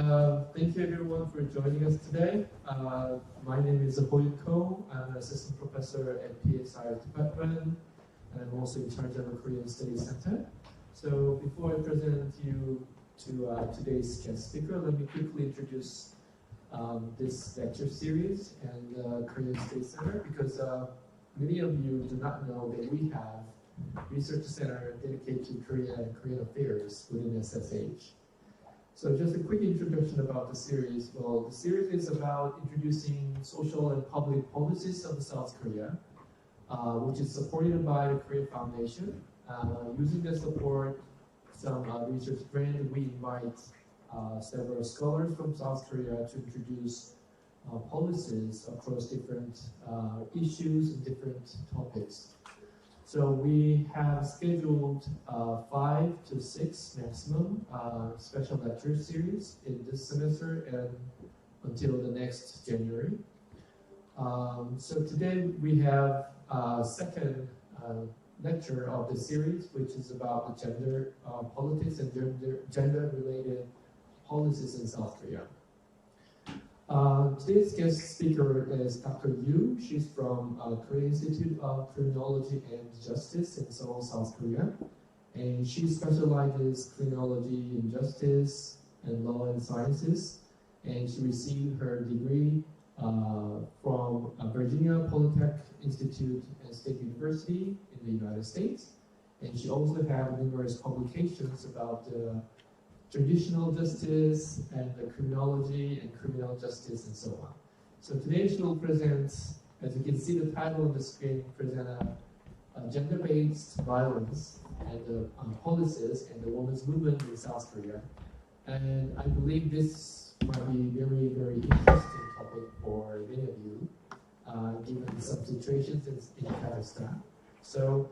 Thank you everyone for joining us today. My name is Ho-Yun Ko. I'm an assistant professor at PSI's department, and I'm also in charge of the Korean Studies Center. So before I present you to today's guest speaker, let me quickly introduce this lecture series and Korean Studies Center, because many of you do not know that we have research center dedicated to Korea and Korean affairs within SSH. So just a quick introduction about the series. Well, the series is about introducing social and public policies of South Korea, which is supported by the Korea Foundation. Using the support, some research grant, we invite several scholars from South Korea to introduce policies across different issues and different topics. So we have scheduled 5 to 6 maximum special lecture series in this semester and until the next January. So today we have a second lecture of the series, which is about the gender politics and gender-related policies in South Korea. Today's guest speaker is Dr. Yu. She's from Korea Institute of Criminology and Justice in Seoul, South Korea. And she specializes criminology in justice and law and sciences. And she received her degree from Virginia Polytech Institute and State University in the United States. And she also has numerous publications about the traditional justice and the criminology and criminal justice and so on. So today she will present, as you can see the title on the screen, present a gender-based violence and the policies and the women's movement in South Korea. And I believe this might be a very, very interesting topic for many of you, given some situations in Kazakhstan. So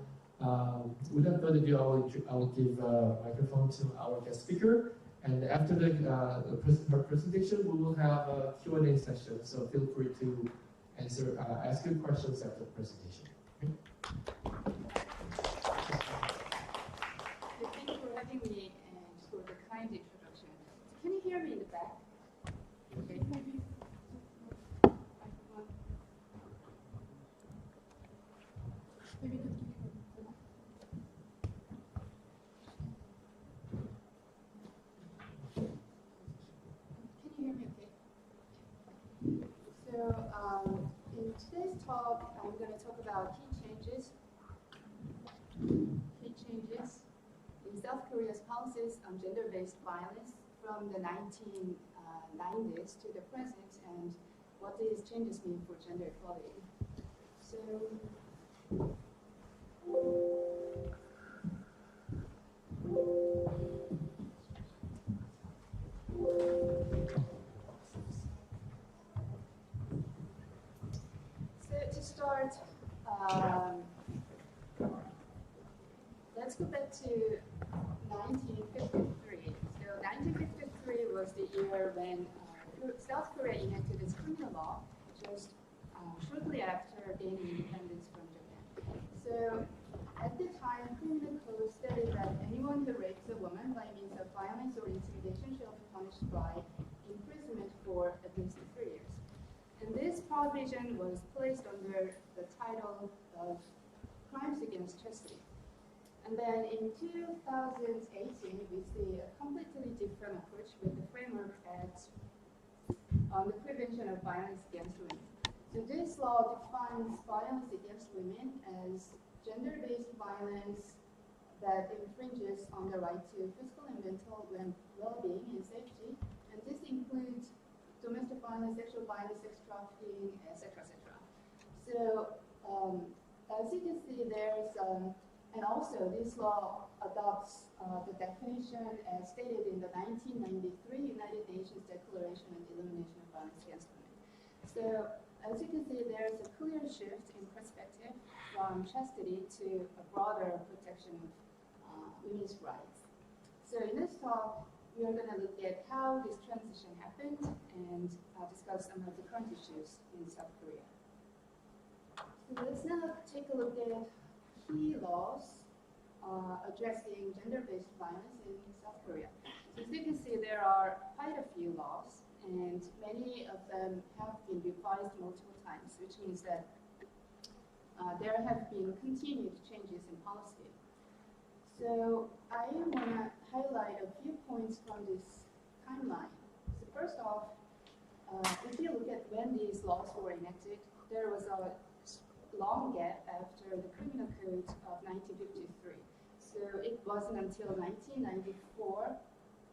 without further ado, I will give microphone to our guest speaker, and after her presentation, we will have a Q&A session. So feel free to ask your questions after the presentation. Okay? Thank you for having me and for the kind introduction. Can you hear me in the back? Okay. Maybe not. So in today's talk, I'm going to talk about key changes in South Korea's policies on gender-based violence from the 1990s to the present, and what these changes mean for gender equality. So to start, let's go back to 1953. So 1953 was the year when South Korea enacted its criminal law, just shortly after gaining independence from Japan. So at the time, criminal code stated that anyone who rapes a woman by means of violence or intimidation shall be punished by imprisonment for at least 3 years. And this provision was placed under the title of Crimes Against Chastity. And then in 2018, we see a completely different approach with the framework on the prevention of violence against women. So this law defines violence against women as gender-based violence that infringes on the right to physical and mental well-being and safety. And this includes domestic violence, sexual violence, sex trafficking, etc., etc. So as you can see, there's and also this law adopts the definition as stated in the 1993 United Nations Declaration on the Elimination of Violence Against Women. So as you can see, there's a clear shift in perspective from chastity to a broader protection of women's rights. So in this talk, we are going to look at how this transition happened and discuss some of the current issues in South Korea. So let's now take a look at key laws addressing gender-based violence in South Korea. As you can see, there are quite a few laws, and many of them have been revised multiple times, which means that there have been continued changes in policy. So I want to highlight a few points from this timeline. So first off, if you look at when these laws were enacted, there was a long gap after the Criminal Code of 1953. So it wasn't until 1994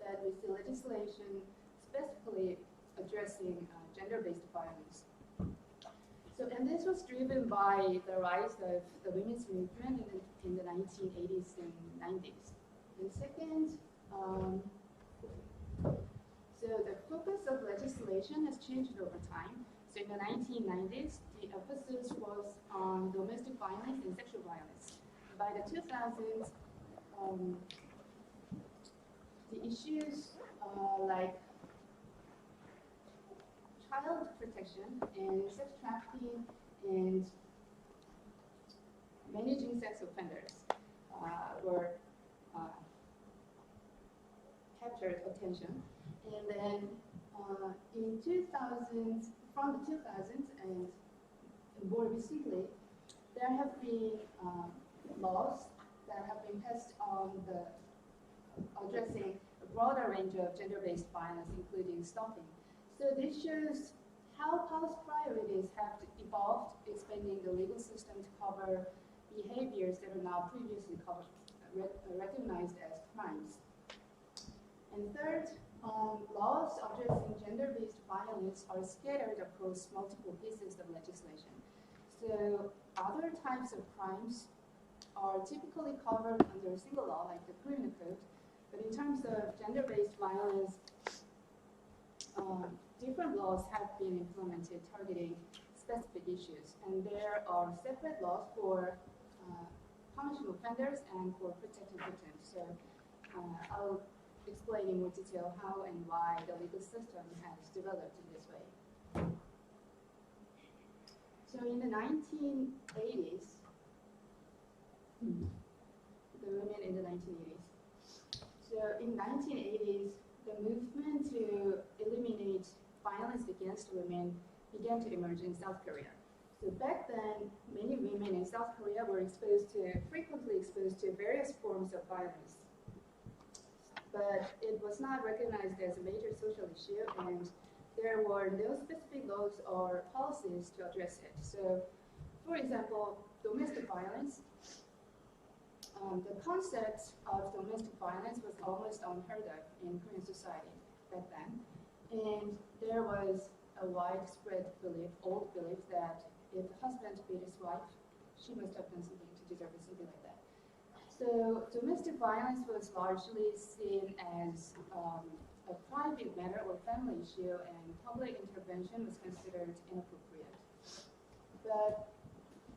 that we see legislation specifically addressing gender-based violence. So, and this was driven by the rise of the women's movement in the 1980s and 90s. And second, so the focus of legislation has changed over time. So in the 1990s, the emphasis was on domestic violence and sexual violence. By the 2000s, the issues like child protection and sex trafficking and managing sex offenders were captured attention. And then in 2000s, from the 2000s and more recently, there have been laws that have been passed on the addressing a broader range of gender-based violence, including stalking. So this shows how policy priorities have evolved, expanding the legal system to cover behaviors that are now previously recognized as crimes. And third, laws addressing gender-based violence are scattered across multiple pieces of legislation. So other types of crimes are typically covered under a single law, like the Criminal Code. But in terms of gender-based violence, different laws have been implemented targeting specific issues. And there are separate laws for punishing offenders and for protecting victims. So I'll explain in more detail how and why the legal system has developed in this way. So in the 1980s, the women in the 1980s. So in 1980s, the movement to eliminate violence against women began to emerge in South Korea. So back then, many women in South Korea were frequently exposed to various forms of violence. But it was not recognized as a major social issue, and there were no specific laws or policies to address it. So, for example, domestic violence. The concept of domestic violence was almost unheard of in Korean society back then. And there was a widespread belief, old belief, that if the husband beat his wife, she must have done something to deserve something like that. So domestic violence was largely seen as a private matter or family issue, and public intervention was considered inappropriate. But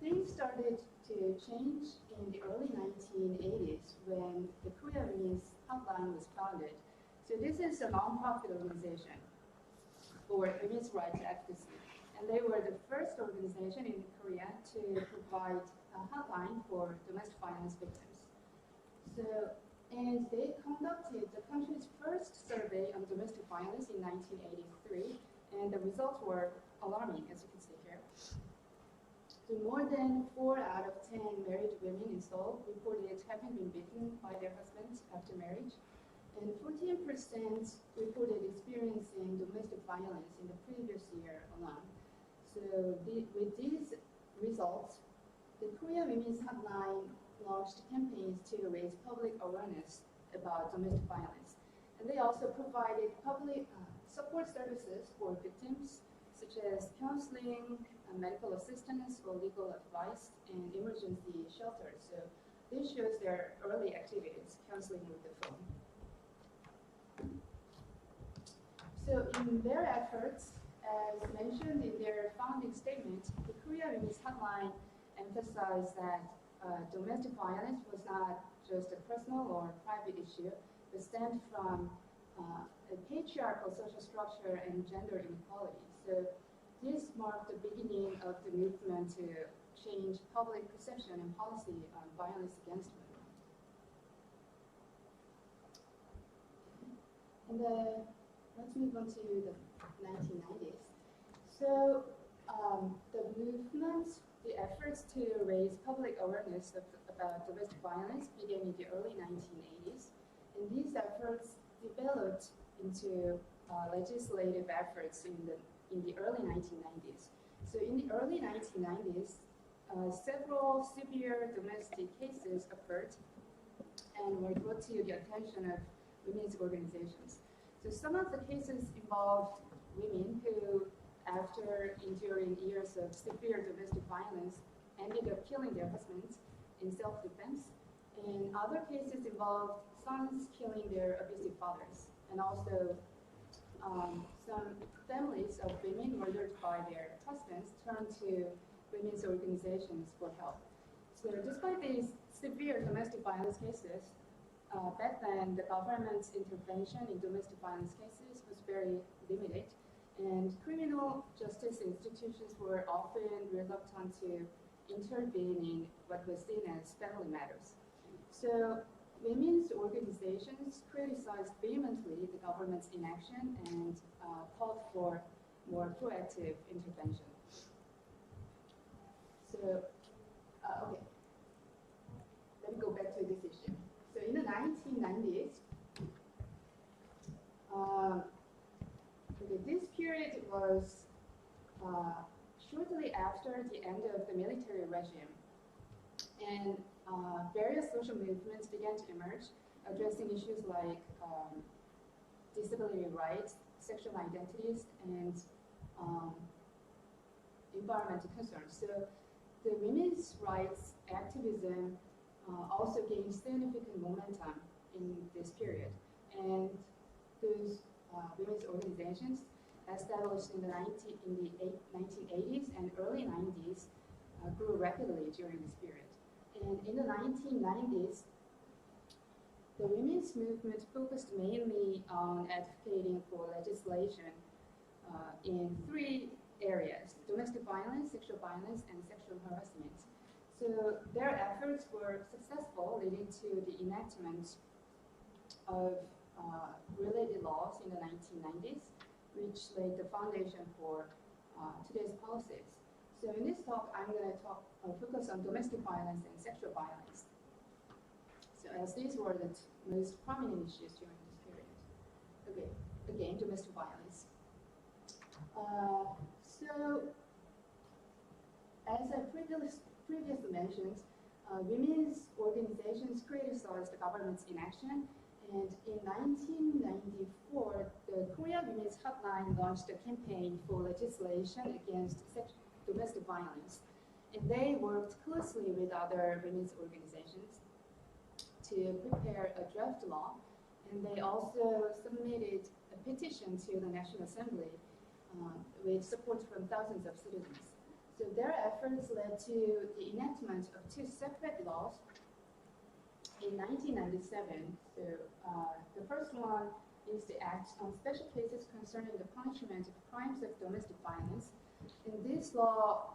things started to change in the early 1980s when the Korea Women's Hotline was founded. So this is a non-profit organization for women's rights advocacy. And they were the first organization in Korea to provide a hotline for domestic violence victims. So, and they conducted the country's first survey on domestic violence in 1983, and the results were alarming, as you can see here. So more than 4 out of 10 married women in Seoul reported having been beaten by their husbands after marriage, and 14% reported experiencing domestic violence in the previous year alone. So with these results, the Korea Women's Hotline launched campaigns to raise public awareness about domestic violence. And they also provided public support services for victims, such as counseling, medical assistance, or legal advice, and emergency shelters. So this shows their early activities, counseling with the phone. So in their efforts, as mentioned in their founding statement, the Korea Women's Hotline emphasized that domestic violence was not just a personal or private issue, but stemmed from a patriarchal social structure and gender inequality. So this marked the beginning of the movement to change public perception and policy on violence against women. And let's move on to the 1990s. So the movement, the efforts to raise public awareness about domestic violence began in the early 1980s. And these efforts developed into legislative efforts in the early 1990s. So in the early 1990s, several severe domestic cases occurred and were brought to the attention of women's organizations. So some of the cases involved women who, after enduring years of severe domestic violence, ended up killing their husbands in self-defense. And other cases involved sons killing their abusive fathers, and also some families of women murdered by their husbands turned to women's organizations for help. So despite these severe domestic violence cases, back then the government's intervention in domestic violence cases was very limited, and criminal justice institutions were often reluctant to intervene in what was seen as family matters. So women's organizations criticized vehemently the government's inaction and called for more proactive intervention. So, okay, let me go back to this issue. So in the 1990s, this period was shortly after the end of the military regime, and various social movements began to emerge, addressing issues like disability rights, sexual identities, and environmental concerns. So the women's rights activism also gained significant momentum in this period, and those women's organizations established in the 1980s and early 90s grew rapidly during this period. And in the 1990s, the women's movement focused mainly on advocating for legislation in three areas: domestic violence, sexual violence, and sexual harassment. So their efforts were successful, leading to the enactment of related laws in the 1990s, which laid the foundation for today's policies. So in this talk, I'm going to focus on domestic violence and sexual violence. So as these were the most prominent issues during this period. Okay, again, domestic violence. So as I previously mentioned, women's organizations criticized the government's inaction. And in 1994, the Korea Women's Hotline launched a campaign for legislation against domestic violence. And they worked closely with other women's organizations to prepare a draft law. And they also submitted a petition to the National Assembly with support from thousands of citizens. So their efforts led to the enactment of two separate laws in 1997. So the first one is the Act on Special Cases Concerning the Punishment of Crimes of Domestic Violence. And this law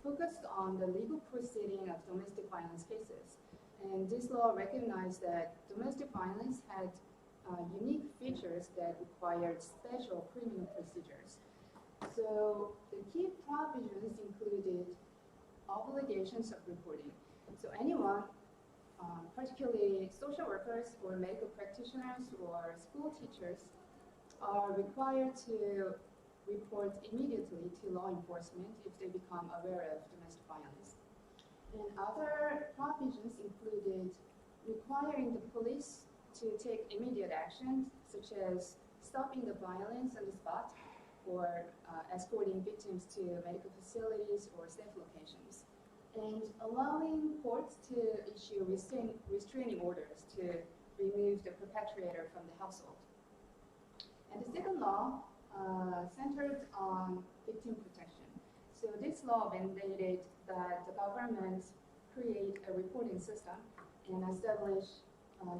focused on the legal proceeding of domestic violence cases. And this law recognized that domestic violence had unique features that required special criminal procedures. So the key provisions included obligations of reporting. So anyone, particularly social workers or medical practitioners or school teachers, are required to report immediately to law enforcement if they become aware of domestic violence. And other provisions included requiring the police to take immediate action, such as stopping the violence on the spot or escorting victims to medical facilities or safe locations, and allowing courts to issue restraining orders to remove the perpetrator from the household. And the second law centered on victim protection. So this law mandated that the government create a reporting system and establish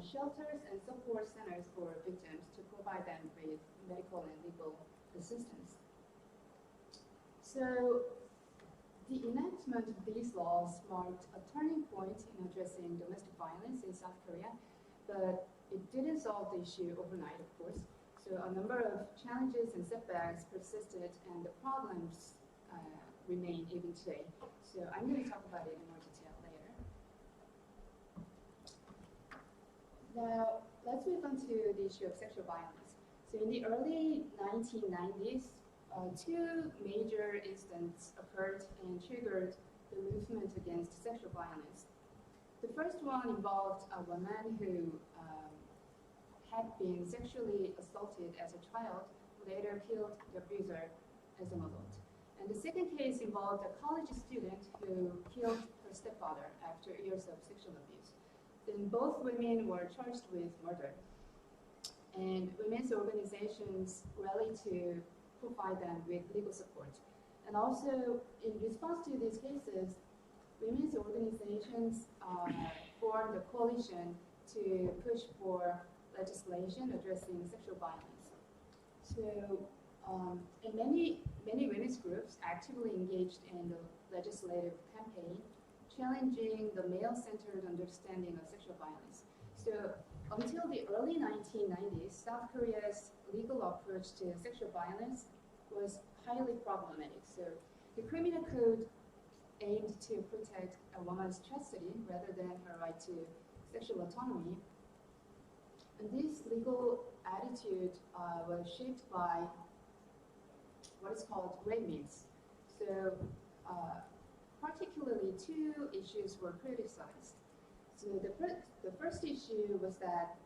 shelters and support centers for victims to provide them with medical and legal assistance. So the enactment of these laws marked a turning point in addressing domestic violence in South Korea, but it didn't solve the issue overnight, of course. So a number of challenges and setbacks persisted, and the problems remain even today. So I'm going to talk about it in more detail later. Now, let's move on to the issue of sexual violence. So in the early 1990s, two major incidents occurred and triggered the movement against sexual violence. The first one involved a woman who had been sexually assaulted as a child, later killed the abuser as an adult. And the second case involved a college student who killed her stepfather after years of sexual abuse. Then both women were charged with murder. And women's organizations rallied to provide them with legal support. And also, in response to these cases, women's organizations formed a coalition to push for legislation addressing sexual violence. So, and many women's groups actively engaged in the legislative campaign, challenging the male-centered understanding of sexual violence. So, until the early 1990s, South Korea's legal approach to sexual violence was highly problematic. So, the criminal code aimed to protect a woman's chastity rather than her right to sexual autonomy. And this legal attitude was shaped by what is called rape myths. So, particularly two issues were criticized. So the first issue was that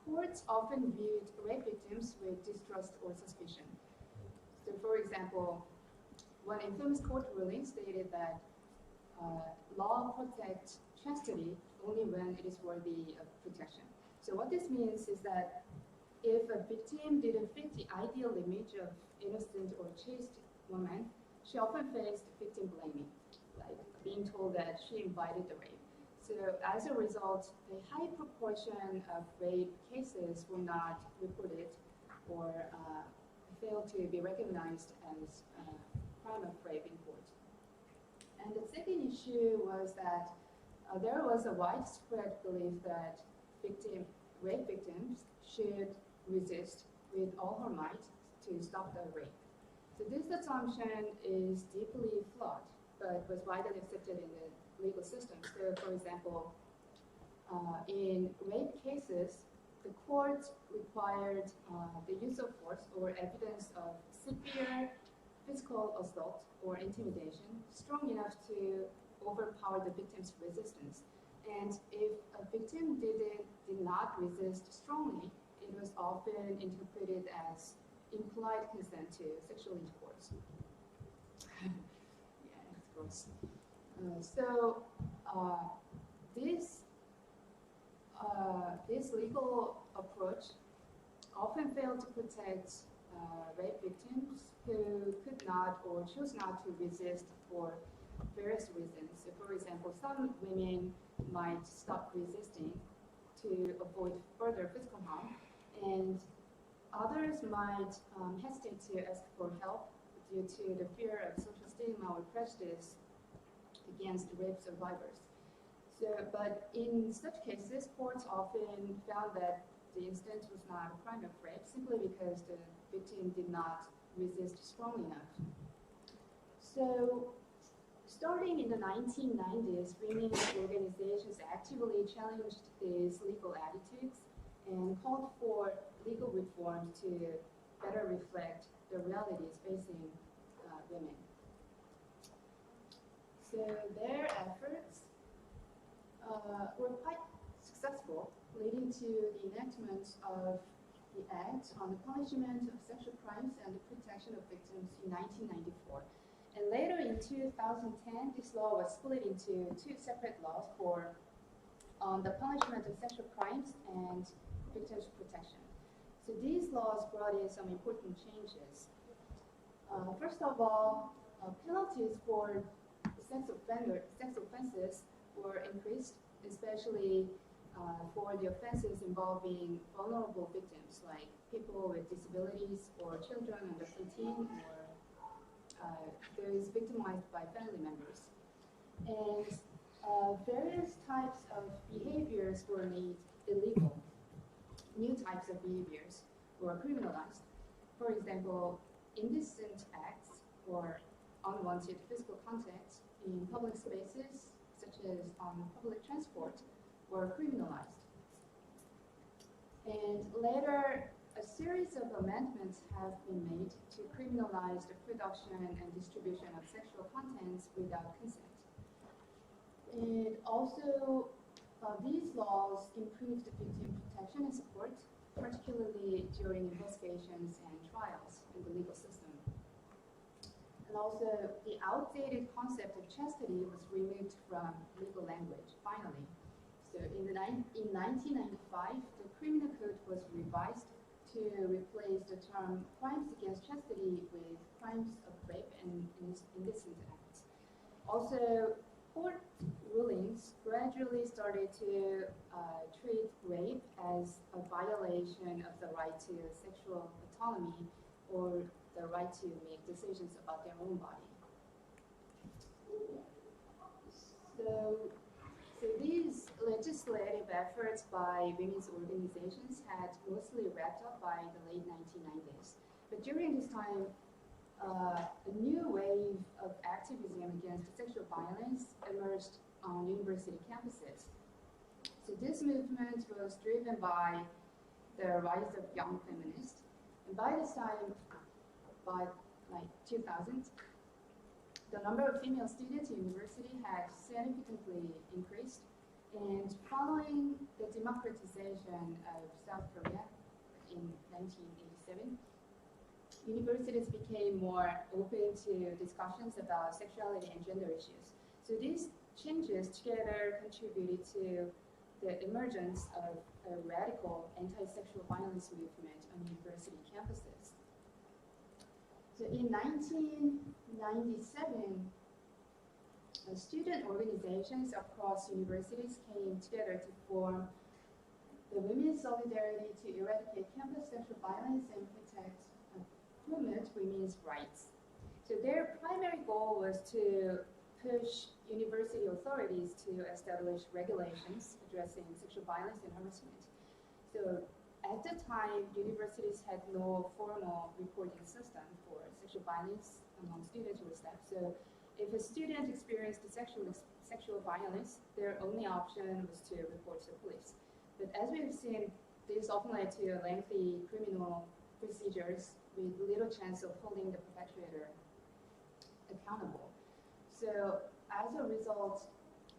courts often viewed rape victims with distrust or suspicion. So, for example, one infamous court ruling stated that law protects chastity only when it is worthy of protection. So what this means is that if a victim didn't fit the ideal image of innocent or chaste woman, she often faced victim blaming, like being told that she invited the rape. So as a result, a high proportion of rape cases were not reported or failed to be recognized as a crime of rape in court. And the second issue was that there was a widespread belief that rape victims should resist with all her might to stop the rape. So this assumption is deeply flawed, but was widely accepted in the legal system. So, for example, in rape cases, the court required the use of force or evidence of severe physical assault or intimidation strong enough to overpower the victim's resistance. And if a victim did not resist strongly, it was often interpreted as implied consent to sexual intercourse. Yeah, it's gross. This legal approach often failed to protect rape victims who could not or chose not to resist for various reasons. So, for example, some women might stop resisting to avoid further physical harm, and others might hesitate to ask for help due to the fear of social stigma or prejudice against rape survivors. So, but in such cases, courts often found that the incident was not a crime of rape simply because the victim did not resist strongly enough. So, starting in the 1990s, women's organizations actively challenged these legal attitudes and called for legal reform to better reflect the realities facing women. So their efforts were quite successful, leading to the enactment of the Act on the Punishment of Sexual Crimes and the Protection of Victims in 1994. And later in 2010, this law was split into two separate laws for the punishment of sexual crimes and victims' protection. So these laws brought in some important changes. First of all, penalties for sex offenses were increased, especially for the offenses involving vulnerable victims, like people with disabilities or children under 18, or those victimized by family members. And various types of behaviors were made illegal. New types of behaviors or criminalized. For example, indecent acts or unwanted physical contact in public spaces, such as on public transport, were criminalized. And later, a series of amendments have been made to criminalize the production and distribution of sexual contents without consent. And also, these laws improved victim protection and support, particularly during investigations and trials in the legal system. And also, the outdated concept of chastity was removed from legal language, finally. So in 1995, the Criminal Code was revised to replace the term crimes against chastity with crimes of rape and indecent acts. Also, court rulings gradually started to treat rape as a violation of the right to sexual autonomy or the right to make decisions about their own body. So these legislative efforts by women's organizations had mostly wrapped up by the late 1990s. But during this time, a new wave of activism against sexual violence emerged on university campuses. So this movement was driven by the rise of young feminists. And by this time, by like 2000, the number of female students in university had significantly increased. And following the democratization of South Korea in 1987, universities became more open to discussions about sexuality and gender issues. So these changes together contributed to the emergence of a radical anti-sexual violence movement on university campuses. So in 1997, student organizations across universities came together to form the Women's Solidarity to Eradicate Campus Sexual Violence and Promote Women's Rights. So their primary goal was to push university authorities to establish regulations addressing sexual violence and harassment. So at the time, universities had no formal reporting system for sexual violence among students or staff. So if a student experienced sexual violence, their only option was to report to the police. But as we have seen, this often led to lengthy criminal procedures with little chance of holding the perpetrator accountable. So as a result,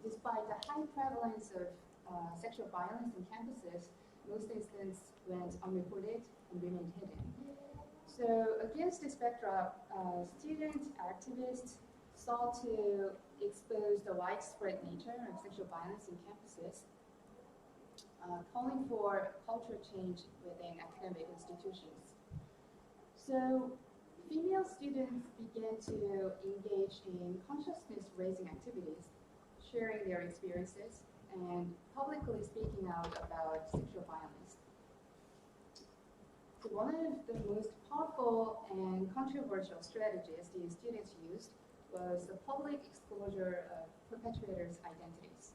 despite the high prevalence of sexual violence on campuses, most incidents went unreported and remained hidden. So against this backdrop, student activists sought to expose the widespread nature of sexual violence in campuses, calling for cultural change within academic institutions. So female students began to engage in consciousness-raising activities, sharing their experiences, and publicly speaking out about sexual violence. So one of the most powerful and controversial strategies these students used was the public exposure of perpetrators' identities,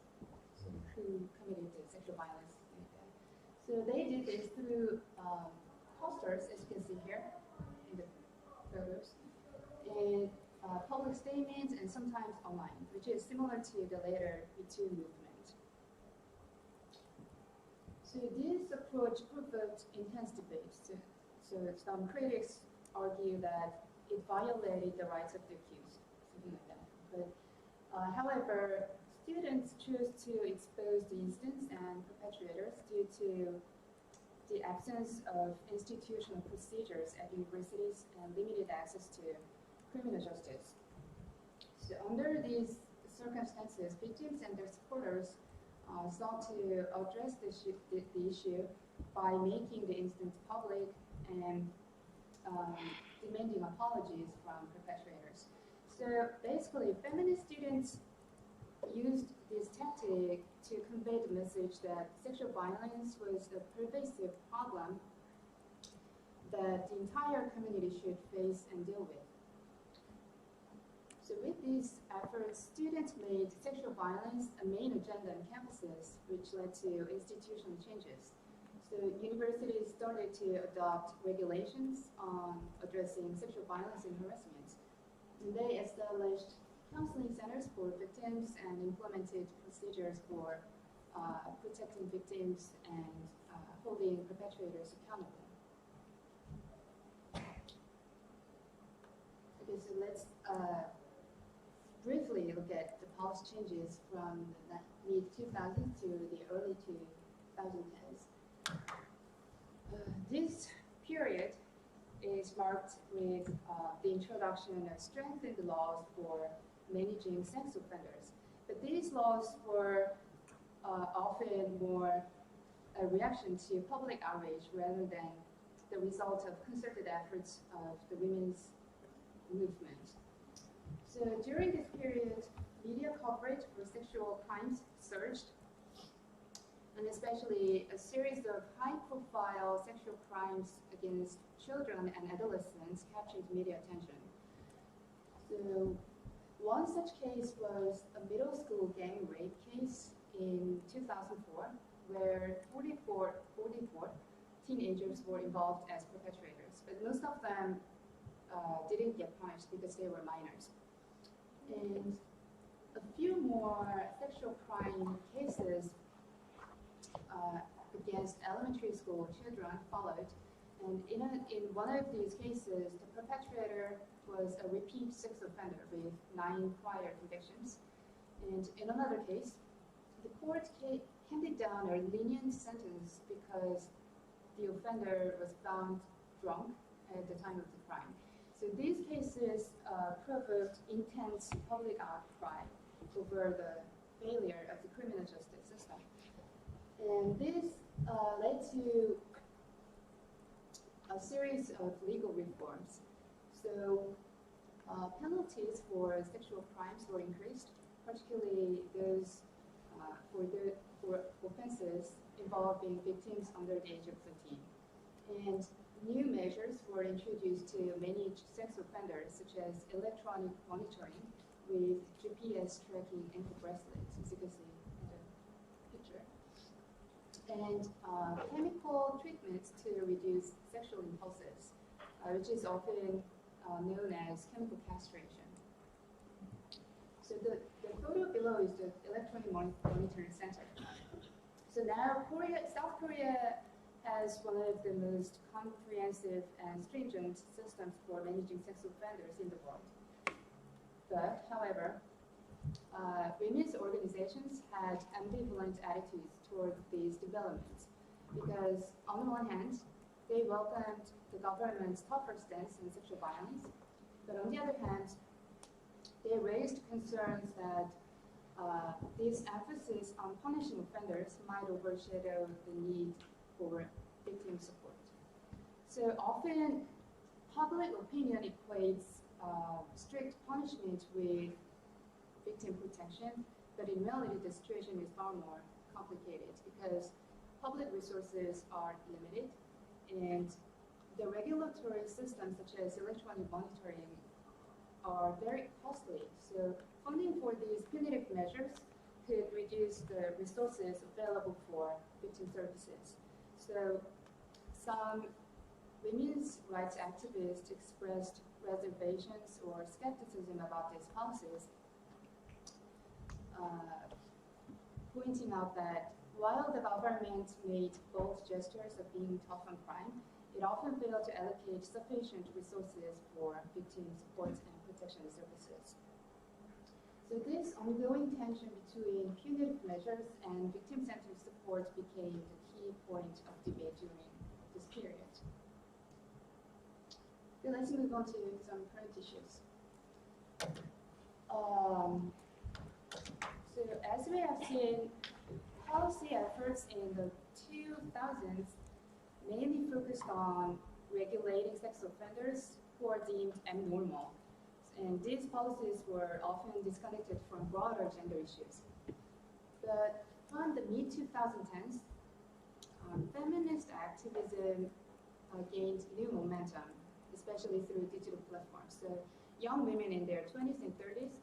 so who committed the sexual violence. So they did this through posters, as you can see here in the photos, and public statements, and sometimes online, which is similar to the later Me Too movement. So this approach provoked intense debate. So some critics argue that it violated the rights of the accused, something like that. But however, students chose to expose the incidents and perpetrators due to the absence of institutional procedures at universities and limited access to criminal justice. So under these circumstances, victims and their supporters sought to address the issue by making the incidents public and demanding apologies from perpetrators. So basically, feminist students used this tactic to convey the message that sexual violence was a pervasive problem that the entire community should face and deal with. So with these efforts, students made sexual violence a main agenda on campuses, which led to institutional changes. So universities started to adopt regulations on addressing sexual violence and harassment. And they established counseling centers for victims and implemented procedures for protecting victims and holding perpetrators accountable. Okay, so let's briefly look at the policy changes from the mid-2000s to the early 2010s. This period is marked with the introduction of strengthened laws for managing sex offenders. But these laws were often more a reaction to public outrage rather than the result of concerted efforts of the women's movement. So during this period, media coverage for sexual crimes surged, and especially a series of high-profile sexual crimes against children and adolescents captured media attention. So one such case was a middle school gang rape case in 2004, where 44 teenagers were involved as perpetrators, but most of them didn't get punished because they were minors. And a few more sexual crime cases against elementary school children followed, and in one of these cases, the perpetrator was a repeat sex offender with 9 prior convictions. And in another case, the court handed down a lenient sentence because the offender was found drunk at the time of the crime. So these cases provoked intense public outcry over the failure of the criminal justice system. And this led to a series of legal reforms. So penalties for sexual crimes were increased, particularly those for offenses involving victims under the age of 13. And new measures were introduced to manage sex offenders, such as electronic monitoring with GPS tracking ankle bracelets, as you can see in the picture, and chemical treatments to reduce sexual impulses, which is often known as chemical castration. So the photo below is the electronic monitoring center. So now South Korea has one of the most comprehensive and stringent systems for managing sex offenders in the world. But, however, women's organizations had ambivalent attitudes toward these developments because, on the one hand, they welcomed the government's tougher stance on sexual violence, but on the other hand, they raised concerns that this emphasis on punishing offenders might overshadow the need for victim support. So often, public opinion equates strict punishment with victim protection, but in reality, the situation is far more complicated because public resources are limited, and the regulatory systems such as electronic monitoring are very costly. So funding for these punitive measures could reduce the resources available for victim services. So some women's rights activists expressed reservations or skepticism about these policies, pointing out that while the government made bold gestures of being tough on crime, it often failed to allocate sufficient resources for victim support and protection services. So this ongoing tension between punitive measures and victim-centered support became the key point of debate during this period. Okay, let's move on to some current issues. So as we have seen, policy efforts in the 2000s mainly focused on regulating sex offenders who are deemed abnormal. And these policies were often disconnected from broader gender issues. But from the mid-2010s, feminist activism gained new momentum, especially through digital platforms. So young women in their 20s and 30s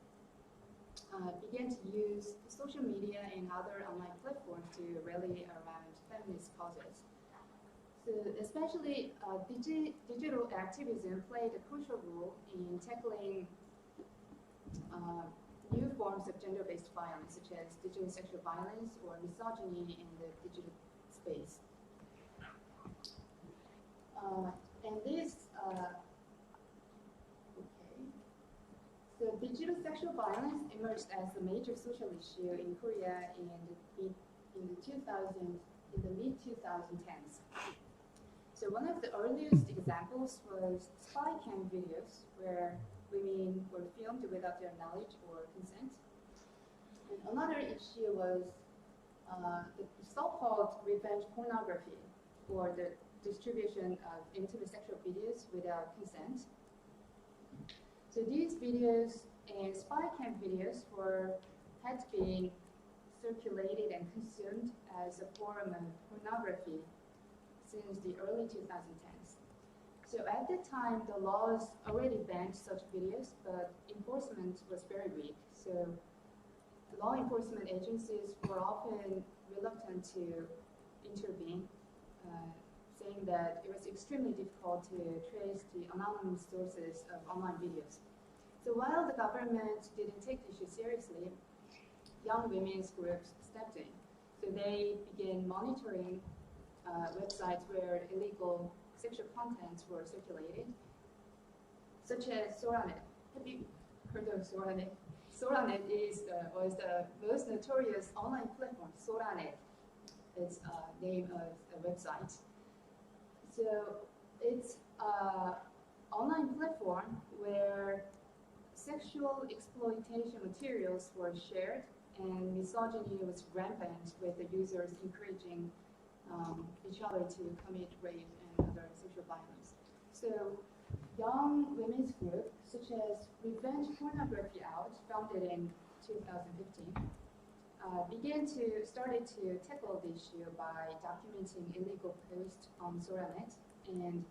began to use social media and other online platforms to rally around feminist causes. So especially digital activism played a crucial role in tackling new forms of gender-based violence, such as digital sexual violence or misogyny in the digital space. And this, so digital sexual violence emerged as a major social issue in Korea in the mid-2010s. So one of the earliest examples was spy cam videos, where women were filmed without their knowledge or consent. And another issue was the so-called revenge pornography, or the distribution of intimate sexual videos without consent. So these videos and spy cam videos had been circulated and consumed as a form of pornography since the early 2010s. So at the time, the laws already banned such videos, but enforcement was very weak. So law enforcement agencies were often reluctant to intervene, saying that it was extremely difficult to trace the anonymous sources of online videos. So while the government didn't take the issue seriously, young women's groups stepped in. So they began monitoring websites where illegal sexual contents were circulated, such as Soranet. Have you heard of Soranet? Soranet was the most notorious online platform. Soranet is the name of the website. So it's an online platform where sexual exploitation materials were shared, and misogyny was rampant, with the users encouraging each other to commit rape and other sexual violence. So young women's group, such as Revenge Pornography Out, founded in 2015, started to tackle the issue by documenting illegal posts on Soranet and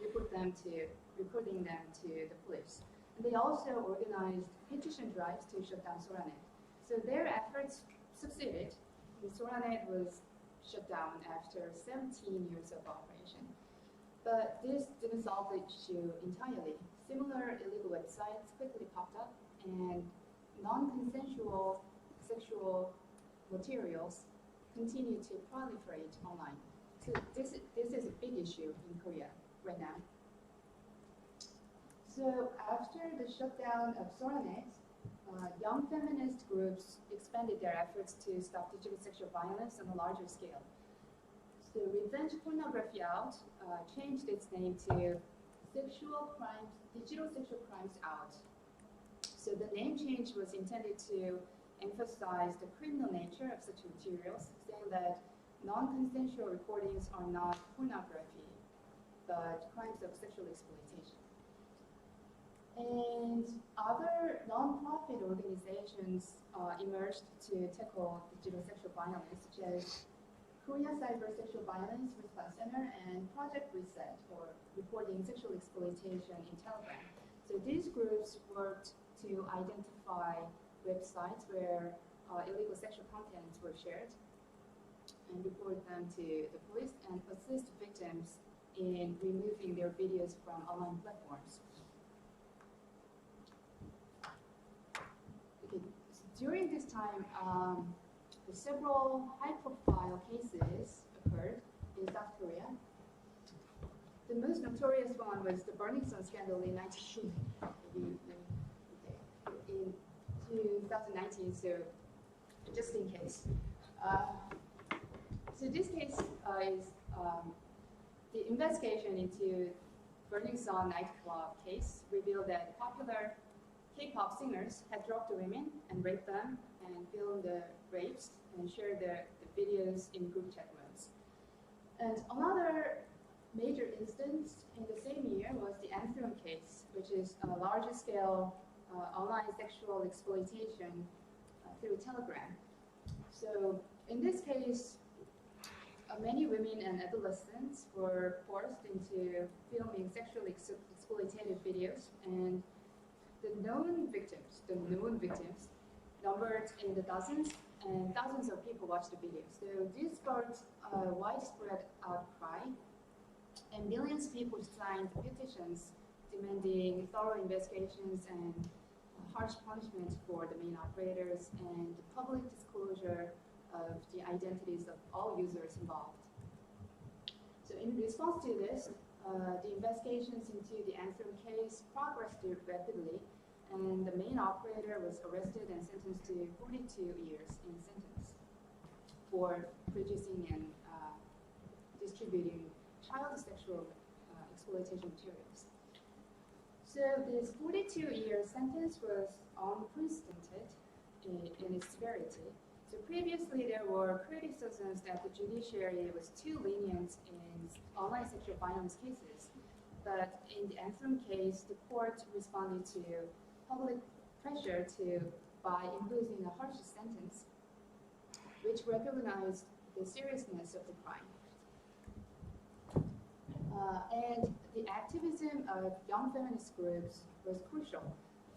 reporting them to the police. And they also organized petition drives to shut down Soranet. So their efforts succeeded. The Soranet was shut down after 17 years of operation. But this didn't solve the issue entirely. Similar illegal websites quickly popped up, and non-consensual sexual materials continue to proliferate online. So this is a big issue in Korea right now. So after the shutdown of Soranet, young feminist groups expanded their efforts to stop digital sexual violence on a larger scale. So Revenge Pornography Out changed its name to Digital Sexual Crimes Out. So the name change was intended to emphasize the criminal nature of such materials, saying that non-consensual recordings are not pornography, but crimes of sexual exploitation. And other non-profit organizations emerged to tackle digital sexual violence, such as Korea Cyber Sexual Violence Response Center and Project Reset for reporting sexual exploitation in Telegram. So these groups worked to identify websites where illegal sexual contents were shared and report them to the police and assist victims in removing their videos from online platforms. Okay, so during this time, several high-profile cases occurred in South Korea. The most notorious one was the Burning Sun scandal in 2019, so just in case. So this case is the investigation into Burning Sun nightclub case revealed that popular K-pop singers had drugged the women and raped them and filmed the rapes and shared the videos in group chat rooms. And another major instance in the same year was the Anthem case, which is a larger scale online sexual exploitation through Telegram. So in this case, many women and adolescents were forced into filming sexually exploitative videos, and the known victims numbered in the dozens, and thousands of people watched the video. So this sparked a widespread outcry, and millions of people signed petitions demanding thorough investigations and harsh punishments for the main operators and public disclosure of the identities of all users involved. So in response to this, the investigations into the Anthem case progressed rapidly, and the main operator was arrested and sentenced to 42 years in sentence for producing and distributing child sexual exploitation materials. So this 42-year sentence was unprecedented in its severity. So previously there were criticisms that the judiciary was too lenient in online sexual violence cases, but in the Anthem case, the court responded to public pressure by imposing a harsh sentence, which recognized the seriousness of the crime. And the activism of young feminist groups was crucial.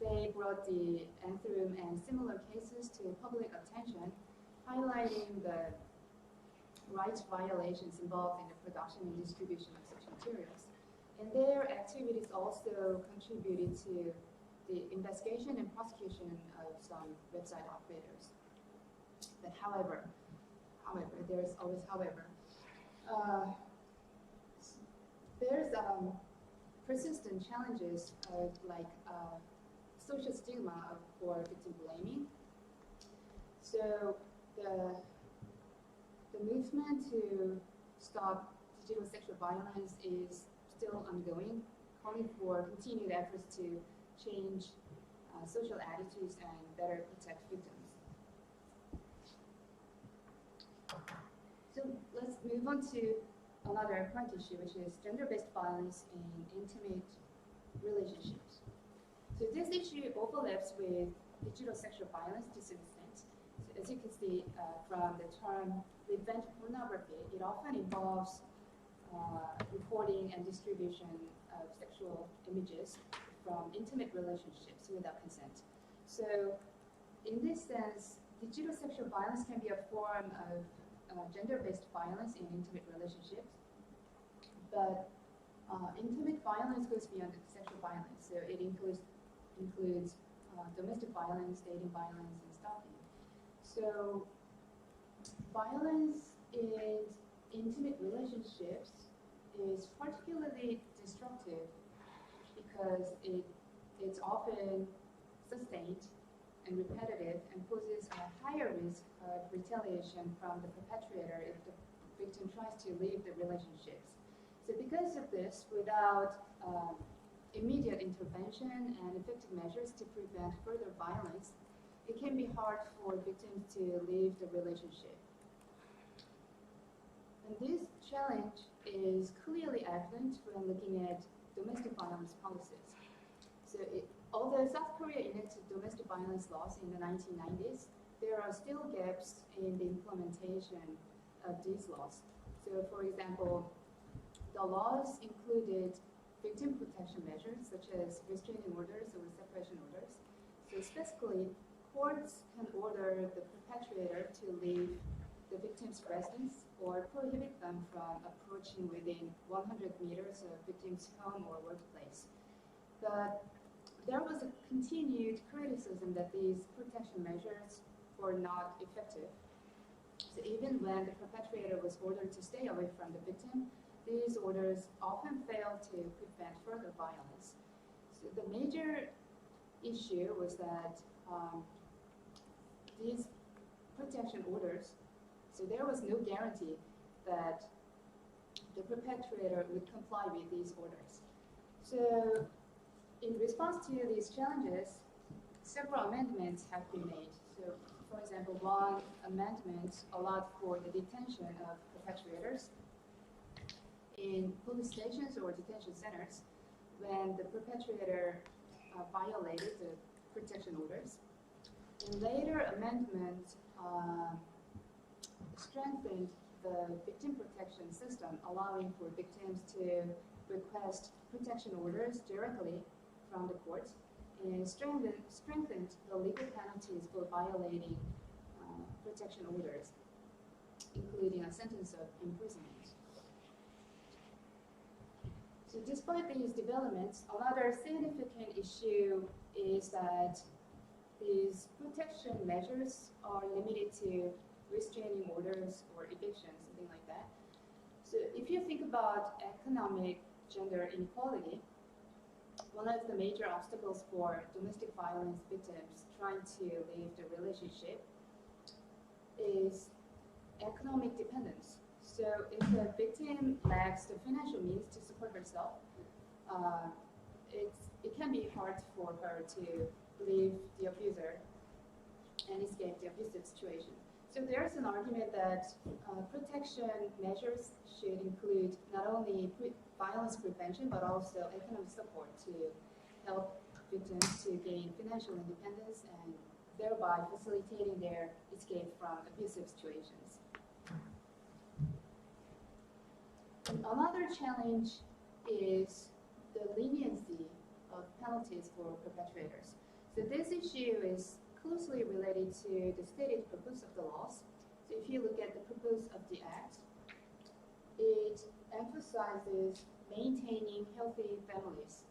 They brought the Anthem and similar cases to public attention, highlighting the rights violations involved in the production and distribution of such materials. And their activities also contributed to the investigation and prosecution of some website operators. But however, there's always however. There's persistent challenges of social stigma for victim blaming. So the movement to stop digital sexual violence is still ongoing, calling for continued efforts to change social attitudes and better protect victims. So let's move on to another current issue, which is gender-based violence in intimate relationships. So this issue overlaps with digital sexual violence to some extent. So as you can see from the term revenge pornography, it often involves recording and distribution of sexual images from intimate relationships without consent. So in this sense, digital sexual violence can be a form of gender-based violence in intimate relationships, but intimate violence goes beyond sexual violence. So it includes domestic violence, dating violence, and stalking. So violence in intimate relationships is particularly destructive because it's often sustained and repetitive and poses a higher risk of retaliation from the perpetrator if the victim tries to leave the relationships. So because of this, without immediate intervention and effective measures to prevent further violence, it can be hard for victims to leave the relationship. And this challenge is clearly evident when looking at domestic violence policies. So although South Korea enacted domestic violence laws in the 1990s, there are still gaps in the implementation of these laws. So for example, the laws included victim protection measures such as restraining orders or separation orders. So specifically, courts can order the perpetrator to leave the victim's residence or prohibit them from approaching within 100 meters of victim's home or workplace. But there was a continued criticism that these protection measures were not effective. So even when the perpetrator was ordered to stay away from the victim, these orders often failed to prevent further violence. So the major issue was that these protection orders, so there was no guarantee that the perpetrator would comply with these orders. So in response to these challenges, several amendments have been made. So for example, one amendment allowed for the detention of perpetrators in police stations or detention centers when the perpetrator violated the protection orders. And later amendment strengthened the victim protection system, allowing for victims to request protection orders directly from the courts, and strengthened the legal penalties for violating protection orders, including a sentence of imprisonment. So despite these developments, another significant issue is that these protection measures are limited to restraining orders or eviction, something like that. So if you think about economic gender inequality, one of the major obstacles for domestic violence victims trying to leave the relationship is economic dependence. So if the victim lacks the financial means to support herself, it can be hard for her to leave the abuser and escape the abusive situation. So there's an argument that protection measures should include not only violence prevention, but also economic support to help victims to gain financial independence and thereby facilitating their escape from abusive situations. Another challenge is the leniency of penalties for perpetrators. So this issue is closely related to the stated purpose of the laws. So if you look at the purpose of the act, it emphasizes maintaining healthy families.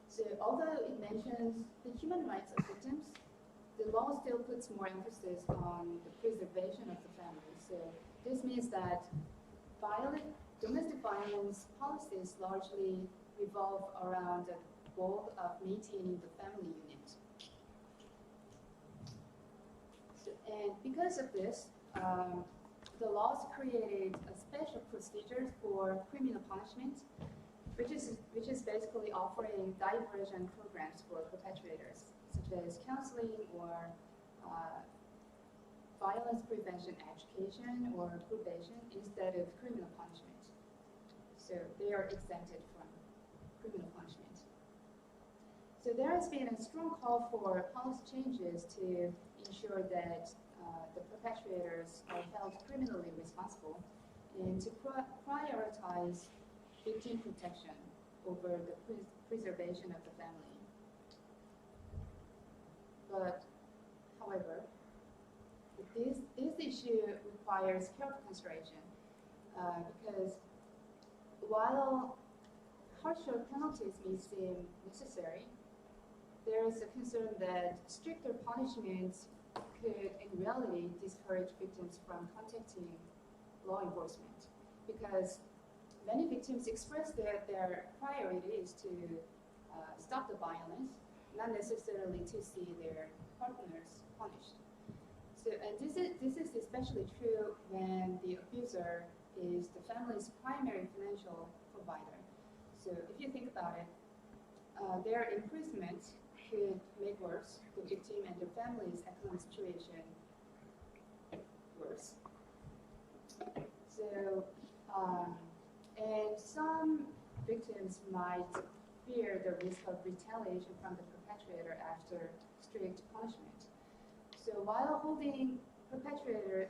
So although it mentions the human rights of victims, the law still puts more emphasis on the preservation of the family. So this means that domestic violence policies largely revolve around the goal of maintaining the family unit. So, and because of this, the laws created a special procedure for criminal punishment, which is basically offering diversion programs for perpetrators, such as counseling or violence prevention education or probation instead of criminal punishment. So they are exempted from criminal punishment. So there has been a strong call for policy changes to ensure that the perpetrators are held criminally responsible and to prioritize victim protection over the preservation of the family. But, however, this issue requires careful consideration because while harsher penalties may seem necessary, there is a concern that stricter punishments could, in reality, discourage victims from contacting law enforcement because many victims express that their priority is to stop the violence, not necessarily to see their partners punished. So, and this is especially true when the abuser is the family's primary financial provider. So if you think about it, their imprisonment could make worse the victim and the family's economic situation worse. So, and some victims might fear the risk of retaliation from the perpetrator after strict punishment. So while holding perpetrators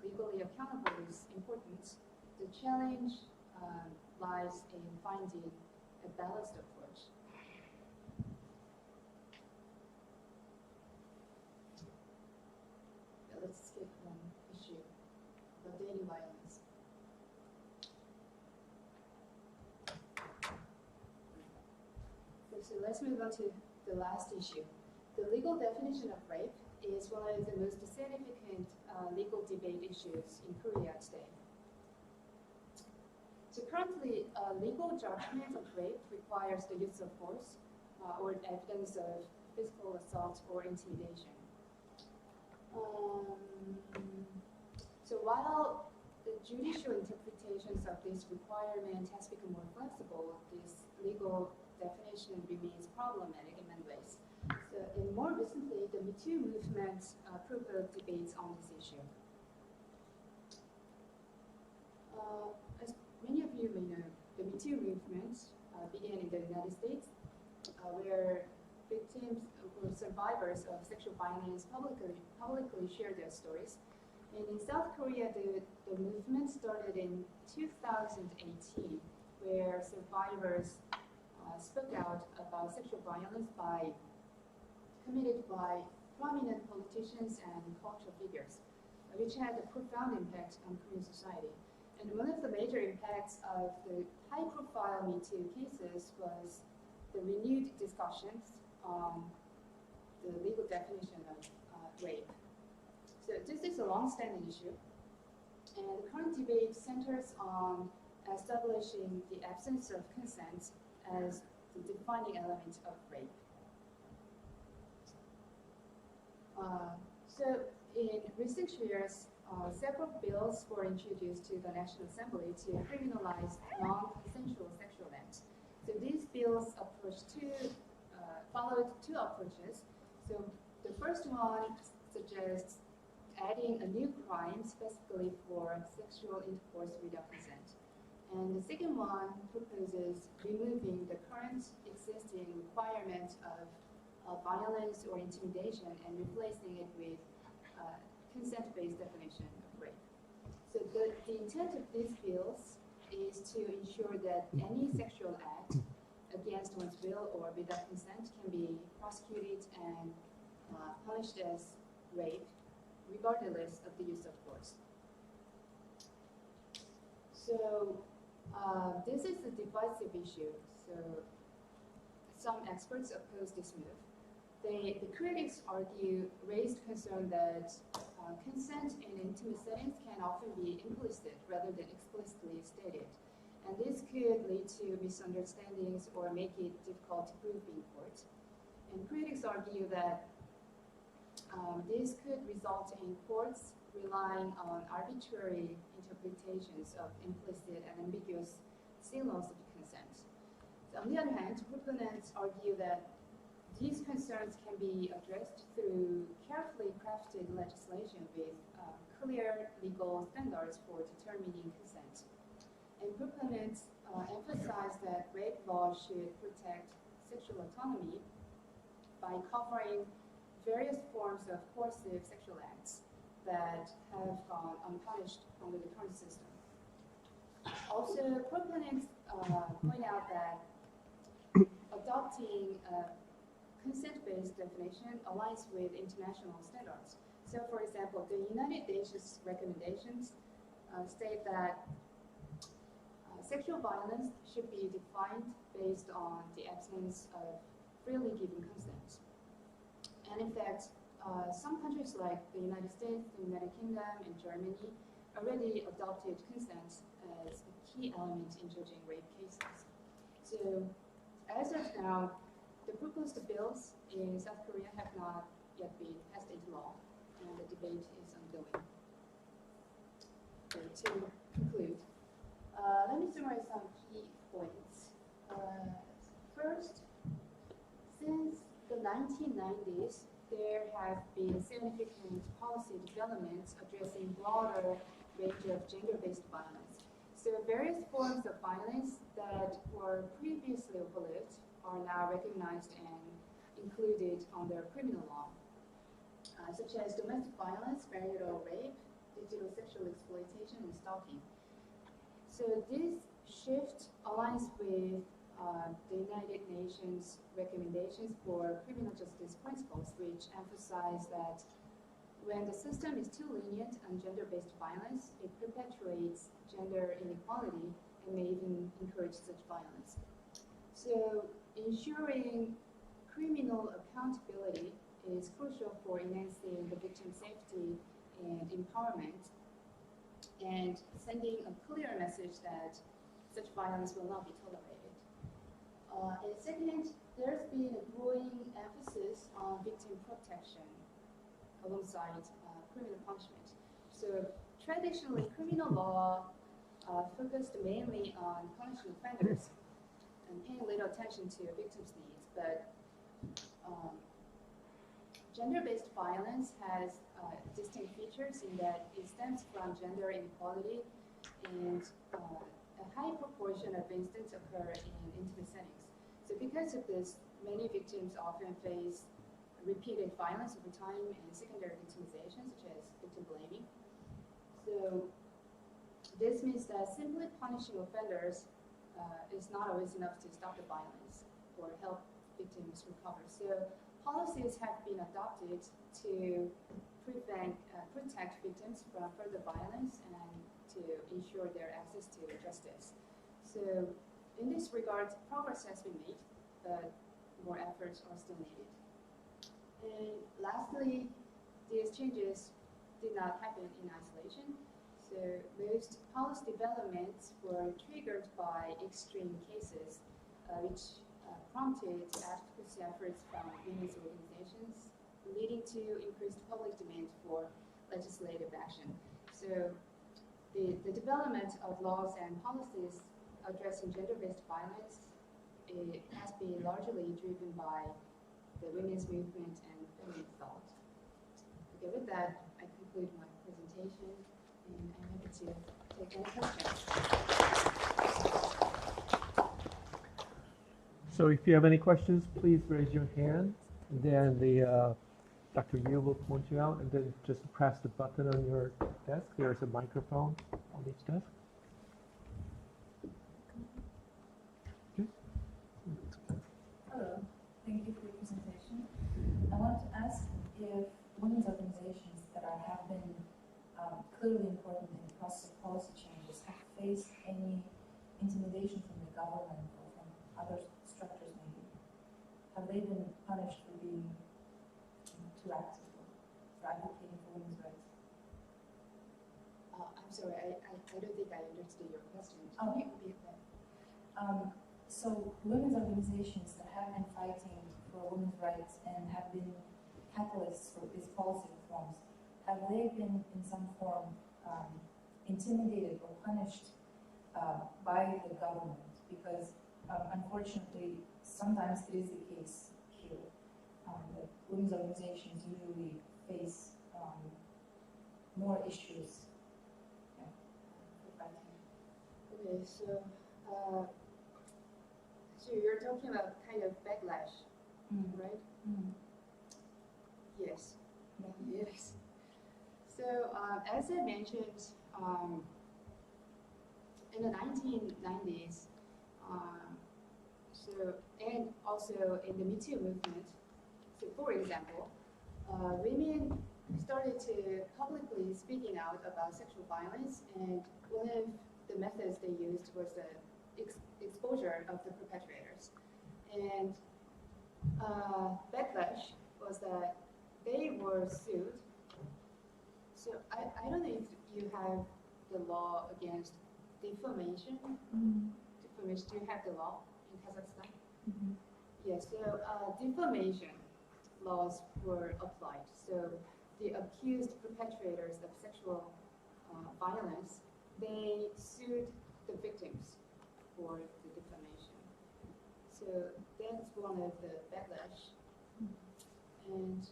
legally accountable is important, the challenge lies in finding a balanced approach. Let's skip one issue, the daily violence. So let's move on to the last issue. The legal definition of rape is one of the most significant legal debate issues in Korea today. So currently, legal judgment of rape requires the use of force or evidence of physical assault or intimidation. So while the judicial interpretations of this requirement has become more flexible, this legal definition remains problematic in many ways. So, and more recently, the Me Too movement provoked debates on this issue. As many of you may know, the Me Too movement began in the United States, where victims or survivors of sexual violence publicly share their stories. And in South Korea, the movement started in 2018, where survivors spoke out about sexual violence committed by prominent politicians and cultural figures, which had a profound impact on Korean society. And one of the major impacts of the high-profile Me Too cases was the renewed discussions on the legal definition of rape. So this is a long-standing issue, and the current debate centers on establishing the absence of consent as the defining element of rape. So in recent years, several bills were introduced to the National Assembly to criminalize non-consensual sexual acts. So these bills followed two approaches. So the first one suggests adding a new crime specifically for sexual intercourse without consent. And the second one proposes removing the current existing requirement of violence or intimidation and replacing it with consent-based definition of rape. So the intent of these bills is to ensure that any sexual act against one's will or without consent can be prosecuted and punished as rape, regardless of the use of force. So this is a divisive issue. So some experts oppose this move. The critics argue raised concern that consent in intimate settings can often be implicit rather than explicitly stated. And this could lead to misunderstandings or make it difficult to prove in court. And critics argue that this could result in courts relying on arbitrary interpretations of implicit and ambiguous signals of consent. So on the other hand, proponents argue that these concerns can be addressed through carefully crafted legislation with clear legal standards for determining consent. And proponents emphasize that rape law should protect sexual autonomy by covering various forms of coercive sexual acts that have gone unpunished under the current system. Also, proponents point out that adopting a consent-based definition aligns with international standards. So, for example, the United Nations recommendations state that sexual violence should be defined based on the absence of freely given consent. And in fact, some countries like the United States, the United Kingdom, and Germany already adopted consent as a key element in judging rape cases. So, as of now, the proposed bills in South Korea have not yet been passed into law, and the debate is ongoing. So, to conclude, let me summarize some key points. First, since the 1990s, there have been significant policy developments addressing broader range of gender-based violence. So various forms of violence that were previously overlooked are now recognized and included under criminal law, such as domestic violence, marital rape, digital sexual exploitation, and stalking. So this shift aligns with the United Nations recommendations for criminal justice principles, which emphasize that when the system is too lenient on gender-based violence, it perpetuates gender inequality and may even encourage such violence. So ensuring criminal accountability is crucial for enhancing the victim's safety and empowerment, and sending a clear message that such violence will not be tolerated. And second, there's been a growing emphasis on victim protection alongside criminal punishment. So traditionally, criminal law focused mainly on punishing offenders and paying little attention to victims' needs, but gender-based violence has distinct features in that it stems from gender inequality, and a high proportion of incidents occur in intimate settings. So because of this, many victims often face repeated violence over time and secondary victimization, such as victim blaming. So this means that simply punishing offenders is not always enough to stop the violence or help victims recover. So policies have been adopted to protect victims from further violence and to ensure their access to justice. So in this regard, progress has been made, but more efforts are still needed. And lastly, these changes did not happen in isolation. So most policy developments were triggered by extreme cases, which prompted advocacy efforts from women's organizations, leading to increased public demand for legislative action. So the development of laws and policies addressing gender-based violence has been largely driven by the women's movement and feminist thought. Okay, with that, I conclude my presentation, and I'm happy to take any questions. So if you have any questions, please raise your hand, and then the Dr. Yu will point you out, and then just press the button on your desk. There's a microphone on each desk. Hello, thank you for your presentation. I want to ask if women's organizations that have been clearly important in the process of policy changes have faced any intimidation from the government or from other structures maybe. Have they been punished for being too active for advocating for women's rights? I'm sorry, I don't think I understood your question. Oh. Can you repeat that? So women's organizations that have been fighting for women's rights and have been catalysts for these policy reforms, have they been in some form intimidated or punished by the government? Because unfortunately, sometimes it is the case here that women's organizations usually face more issues. Okay, so you're talking about kind of backlash, right? Yes. Yes. So as I mentioned, in the 1990s, and also in the Me Too movement, so for example, women started to publicly speaking out about sexual violence, and one of the methods they used was the exposure of the perpetrators. And backlash was that they were sued. So I don't know if you have the law against defamation. Defamation, do you have the law in Kazakhstan? Yes, so defamation laws were applied. So the accused perpetrators of sexual violence, they sued the victims for the defamation. So that's one of the backlash. And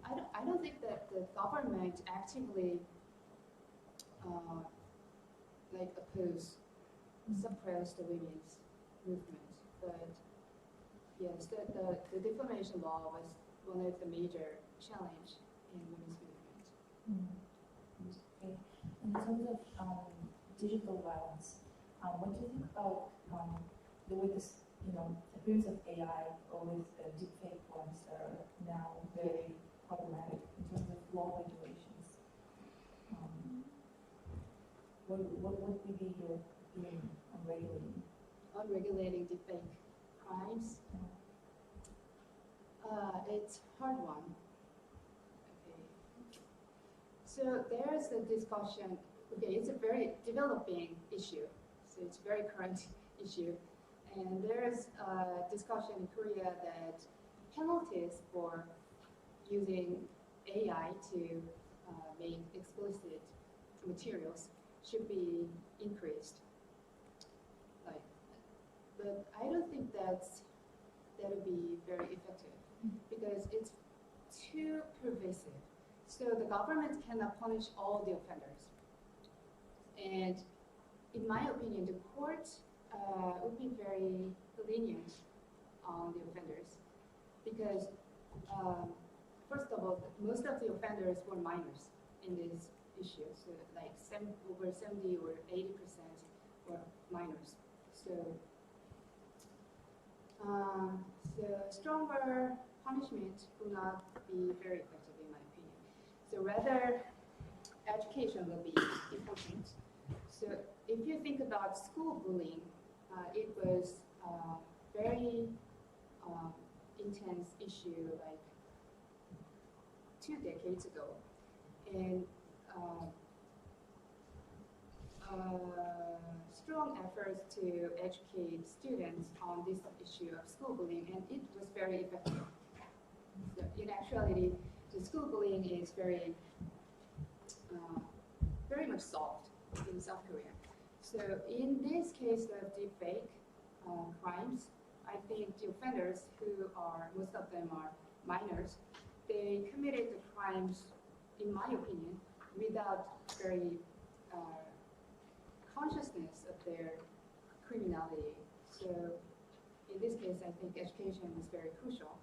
I don't think that the government actively suppress the women's movement, but yes, the defamation law was one of the major challenge in women's movement. Okay. In terms of digital violence, what do you think about the way this, appearance of AI or with deepfake forms that are now very problematic in terms of law regulations? What would be your opinion on regulating? On regulating deepfake crimes, it's a hard one. Okay. So there's a discussion. Okay, it's a very developing issue. So it's a very current issue. And there's a discussion in Korea that penalties for using AI to make explicit materials should be increased. But I don't think that would be very effective because it's too pervasive. So the government cannot punish all the offenders. And in my opinion, the court would be very lenient on the offenders because, first of all, most of the offenders were minors in this issue. So like over 70 or 80% were minors. So stronger punishment will not be very effective in my opinion. So rather, education will be important. So if you think about school bullying, it was a very intense issue like 2 decades ago. And strong efforts to educate students on this issue of school bullying, and it was very effective. So in actuality, the school bullying is very much solved in South Korea. So in this case of deepfake crimes, I think the offenders, who are, most of them are minors, they committed the crimes, in my opinion, without very consciousness of their criminality. So in this case, I think education is very crucial.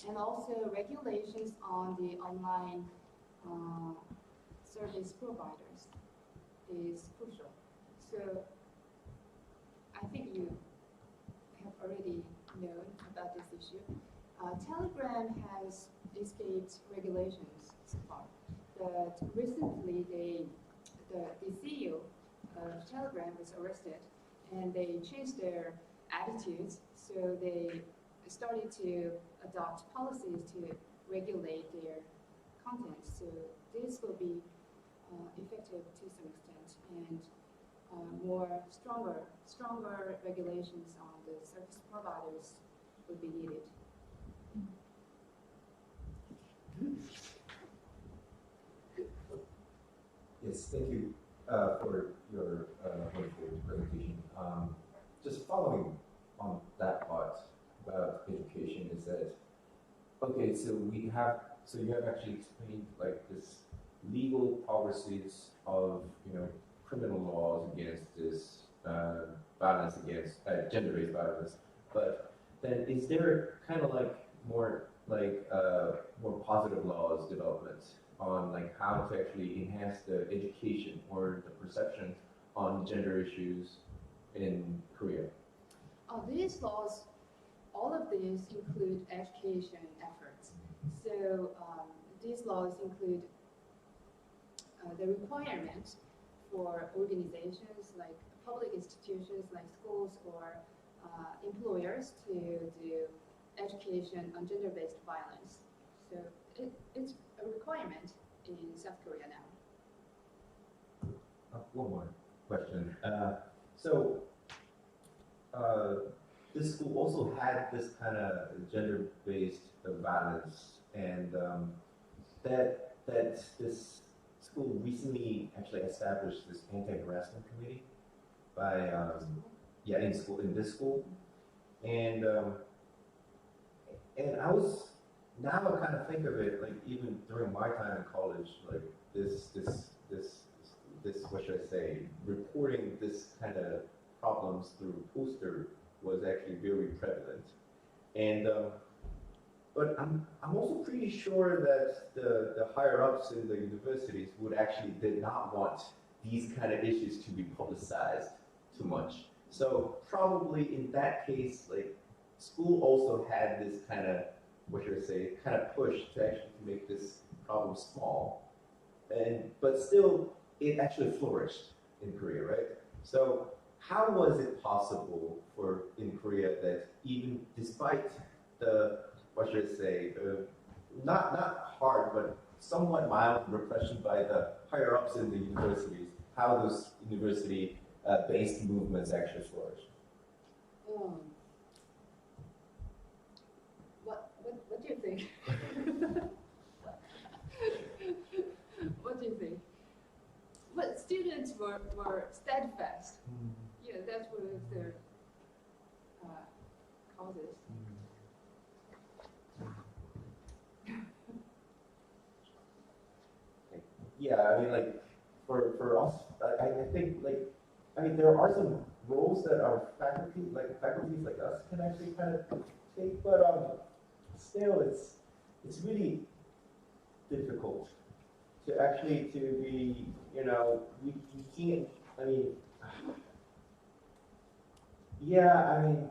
And also regulations on the online service providers is crucial. So I think you have already known about this issue. Telegram has escaped regulations so far, but recently the CEO of Telegram was arrested, and they changed their attitudes. So they started to adopt policies to regulate their content. So this will be effective to some extent, and stronger regulations on the service providers will be needed. Yes, thank you for your wonderful presentation. Just following on that part about education is that, okay, so you have actually explained like this legal policies of, criminal laws against this violence against gender-based violence, but then is there kind of like more positive laws development on like how to actually enhance the education or the perception on gender issues in Korea? These laws, all of these include education efforts. So these laws include the requirement for organizations like public institutions like schools or employers to do education on gender-based violence. So it's a requirement in South Korea now. One more question. This school also had this kind of gender-based violence, and that this school recently actually established this anti-harassment committee by in this school, and I was now I kind of think of it like even during my time in college, like this what should I say, reporting this kind of problems through poster was actually very prevalent, and but I'm also pretty sure that the higher ups in the universities did not want these kind of issues to be publicized too much. So probably in that case, like school also had this kind of, what should I say, kind of push to actually make this problem small, but still it actually flourished in Korea, right? So how was it possible in Korea that even despite the, what should I say, not hard, but somewhat mild repression by the higher ups in the universities, how those university-based movements actually flourished? What do you think? What do you think? But students were steadfast. Yeah, that's one of their causes. Yeah, I mean, like for us, I think there are some roles that our faculties like us can actually kind of take, but still, it's really difficult to actually be, we can't. I mean, yeah, I mean,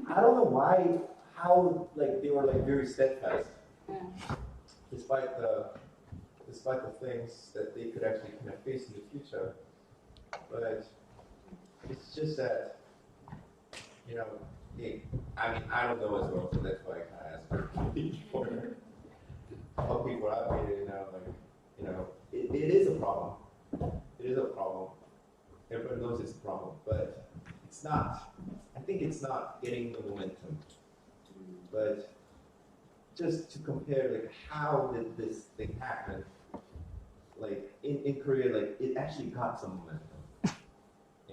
I don't know why how like they were like very steadfast, despite the things that they could actually kind of face in the future. But it's just that, you know, I mean, I don't know as well, so that's why I kind of asked for how people are out here, you know, it is a problem. It is a problem. Everyone knows it's a problem, but it's not. I think it's not getting the momentum. But just to compare, like, how did this thing happen? Like in Korea, like it actually got some momentum,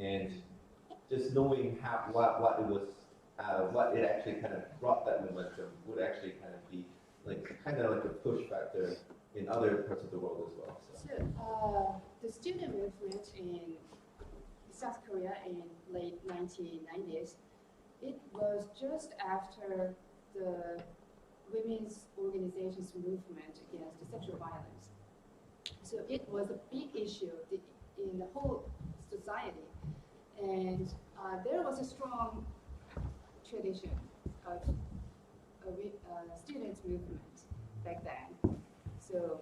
and just knowing what it was, what it actually kind of brought that momentum would actually kind of be like a push factor in other parts of the world as well. So the student movement in South Korea in late 1990s, it was just after the women's organizations movement against sexual violence. So it was a big issue in the whole society, and there was a strong tradition of students' movement back then. So,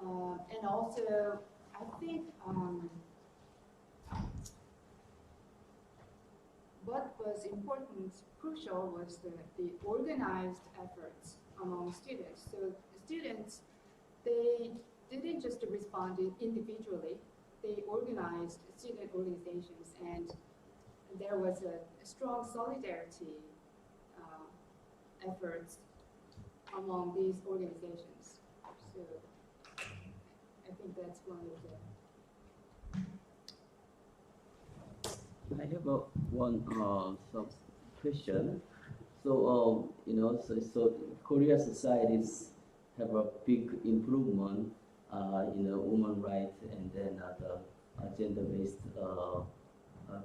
and also, I think what was important, crucial, was the organized efforts among students. So the students, they didn't just respond individually, they organized student organizations, and there was a strong solidarity efforts among these organizations. So I think that's one of the... I have one some question. So you know, so Korea societies have a big improvement in the women rights, and then the gender-based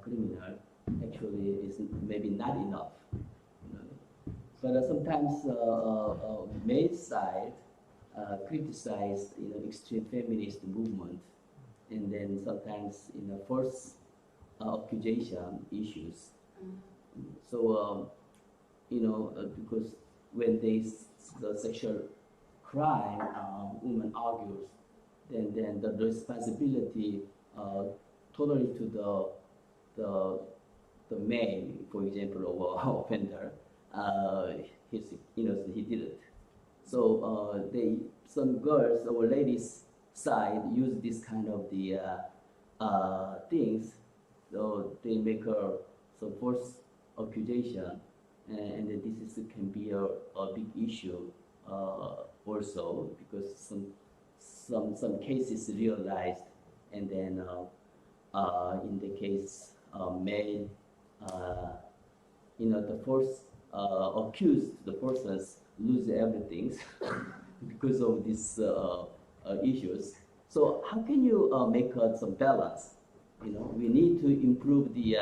criminal actually is maybe not enough. You know? But sometimes male side criticize extreme feminist movement, and then sometimes false accusation issues. So because when the sexual crime, woman argues, then the responsibility totally to the man, for example, or offender. He's innocent, he did it. So some girls or ladies side use this kind of the things, so they make some false accusation, and this can be a big issue also, because some cases realized, and then in the case male, the false accused, the persons lose everything because of these issues. So how can you make some balance? We need to improve the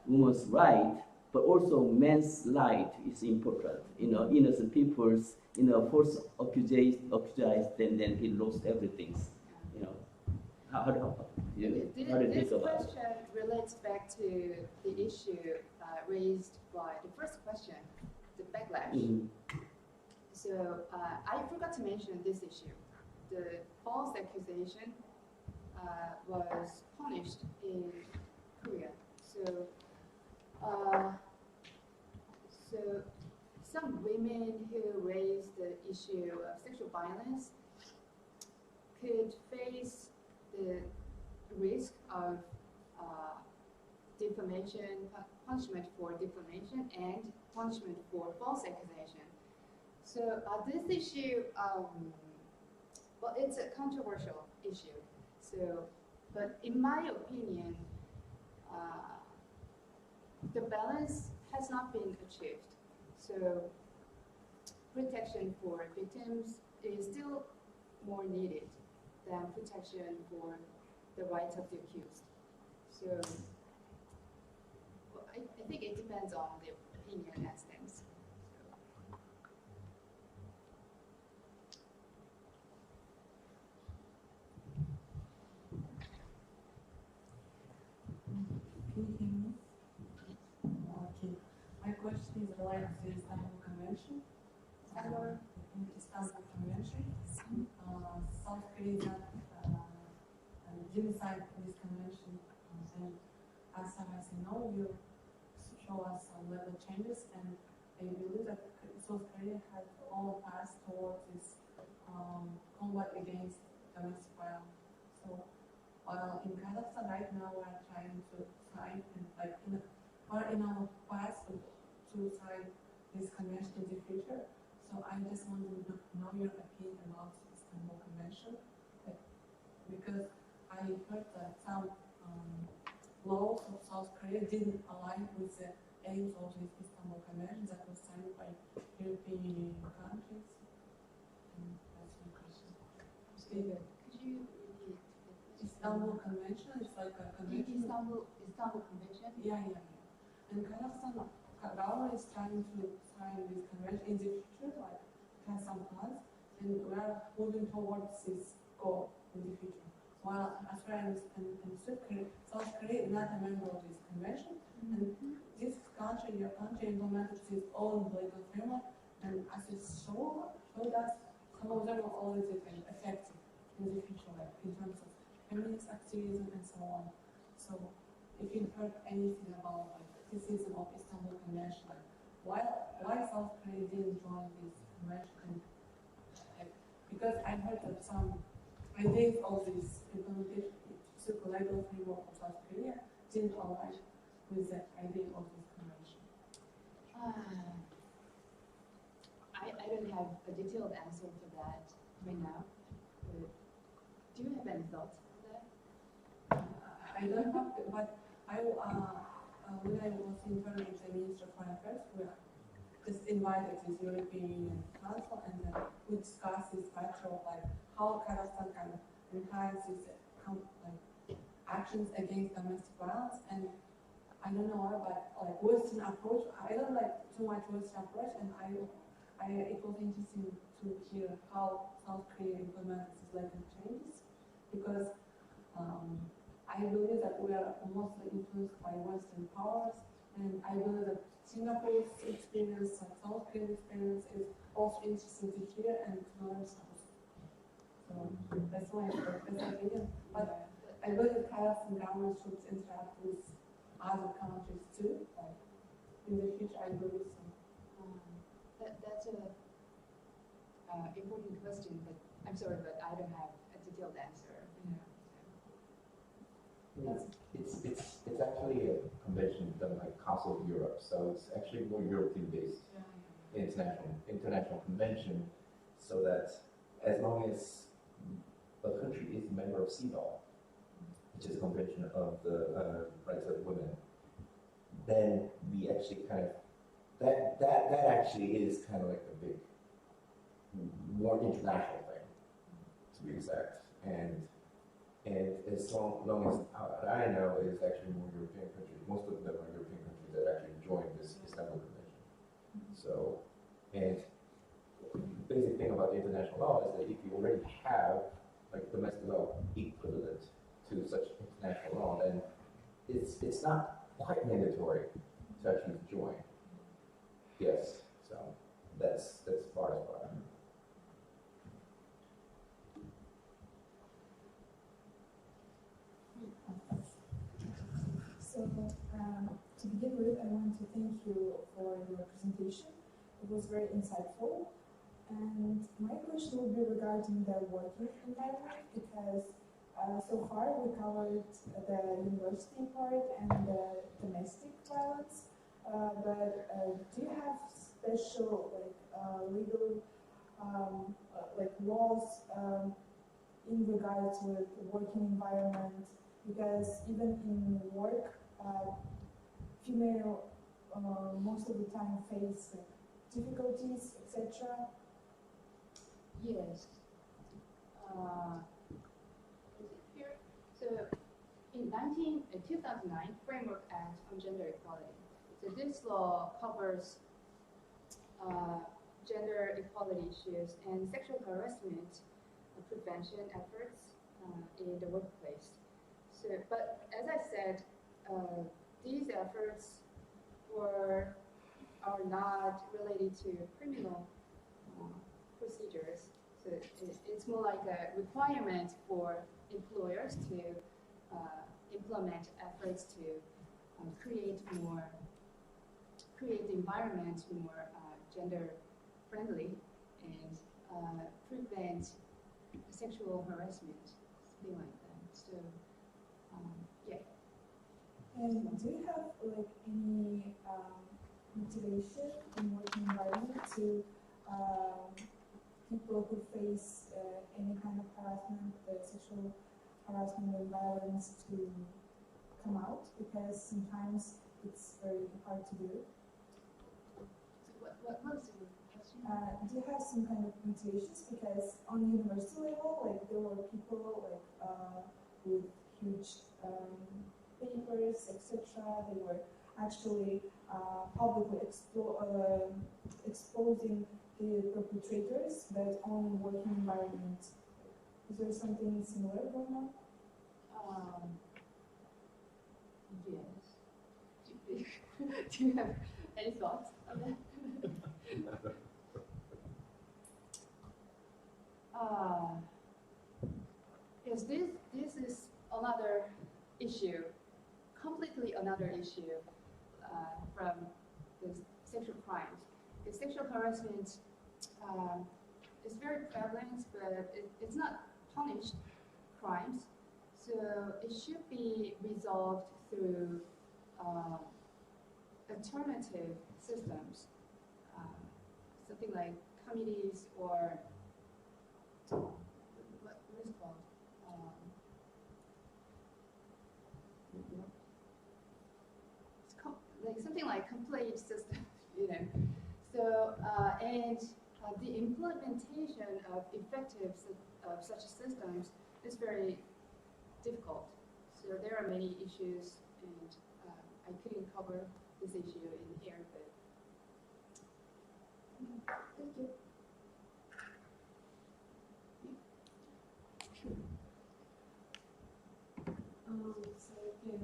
woman's right, but also men's right is important. Innocent people's, false accused, then he lost everything. How do you think about This question relates back to the issue raised by the first question, the backlash. Mm-hmm. So I forgot to mention this issue. The false accusation was punished in Korea. So some women who raised the issue of sexual violence could face the risk of defamation, punishment for defamation, and punishment for false accusation. So this issue, well, it's a controversial issue. So, but in my opinion, the balance has not been achieved. So protection for victims is still more needed than protection for the rights of the accused. So well, I think it depends on the opinion as things. Can you hear me? Okay. My question is related to the Istanbul Convention. Istanbul Convention. South Korea didn't sign this convention, and as far as I know, you show us some level changes, and I believe that South Korea has all passed towards this combat against domestic violence. So, while in Kazakhstan right now we are trying to sign, and we're in our path to sign this convention in the future. So I just want to know your opinion about the Istanbul Convention, because I heard that some laws of South Korea didn't align with the aims of this Istanbul Convention that was signed by European Union countries. And that's my question. Could you repeat? Istanbul Convention is like a convention. Istanbul Convention? Yeah. And Kazakhstan government is trying to sign this convention in the future, like has some plans, and we are moving towards this goal in the future. While as far as South Korea is not a member of this convention, and this country, your country, implemented its own legal framework, and as it showed us, some of them are already effective in the future, like in terms of feminist activism and so on. So, if you heard anything about like criticism of Istanbul Convention, like why South Korea didn't join this convention? Because I heard that some ideas of this implementation, legal framework of South Korea didn't align with the idea of this convention. I don't have a detailed answer to that right now. But do you have any thoughts on that? I don't have, but when I was intern with the Minister of Foreign Affairs, we just invited this European Union Council, and then we discussed this matter of like how Kazakhstan can enhance its actions against domestic violence. And I don't know why, but like Western approach, I don't like too much Western approach, and it was interesting to hear how South Korea implements these legal changes, because I believe that we are mostly influenced by Western powers, and I believe that Singapore's experience and South Korea's experience is also interesting to hear and to learn something. So that's my opinion. But I believe that Kazakhstan government should interact with other countries too. Like in the future, I believe so. That's a important question, but I'm sorry, but I don't have a detailed answer. It's actually a convention done by Council of Europe, so it's actually more European-based international convention, so that as long as a country is a member of CEDAW, which is a convention of the rights of women, then we actually kind of that actually is kind of like a big, more international thing, to be exact, and as long as I know, is actually more European countries. Most of them are European countries that actually joined this Istanbul Convention. So, and the basic thing about the international law is that if you already have like domestic law equivalent to such international law, then it's not quite mandatory to actually join. Yes, so that's part of it. So, to begin with, I want to thank you for your presentation. It was very insightful. And my question will be regarding the working environment, because so far we covered the university part and the domestic violence. But do you have special legal laws in regards with working environment? Because even in work, female most of the time face difficulties, etc. Yes. Is it here? So, in 2009 Framework Act on Gender Equality. So this law covers gender equality issues and sexual harassment prevention efforts in the workplace. So, but as I said, these efforts are not related to criminal procedures. So it's more like a requirement for employers to implement efforts to create the environment more gender friendly and prevent sexual harassment, something like that. So yeah. And do you have like any motivation in working environment to people who face any kind of harassment, sexual harassment or violence to come out? Because sometimes it's very hard to do. What was your question? Do you have some kind of motivations? Because on university level, like there were people like with huge papers, etc. They were actually publicly exposing the perpetrators, but on working environment. Is there something similar going on? Yes. Do you have any thoughts on that? Yes, this is another issue, completely another issue from the sexual crimes. The sexual harassment is very prevalent, but it's not punished crimes. So it should be resolved through alternative systems, something like committees or what is called? Like something like complaint system, you know. So and the implementation of effective of such systems is very difficult. So there are many issues, and I couldn't cover this issue in here, but thank you. So again,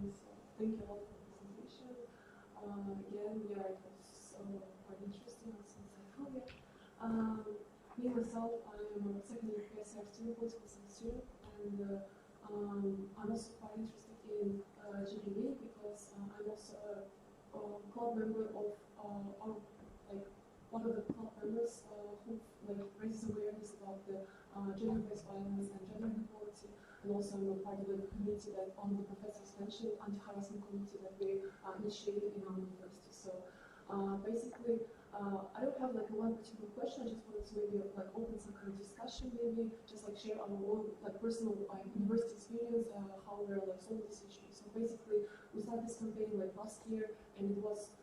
thank you all for the presentation. Again, yeah, it was quite interesting, also insightful. Me myself, I am a second year PSR student, political science student, and I'm also quite interested in GBV because I'm also a club member of one of the club members who raises awareness about the gender-based violence and gender inequality, and also I'm a part of the community that one of the professors mentioned, anti-harassment community that we initiated in our university. So basically, I don't have like one particular question. I just wanted to maybe like open some kind of discussion, maybe just like share our own like personal university experience, how we're like solving this issue. So basically, we started this campaign like last year, and it was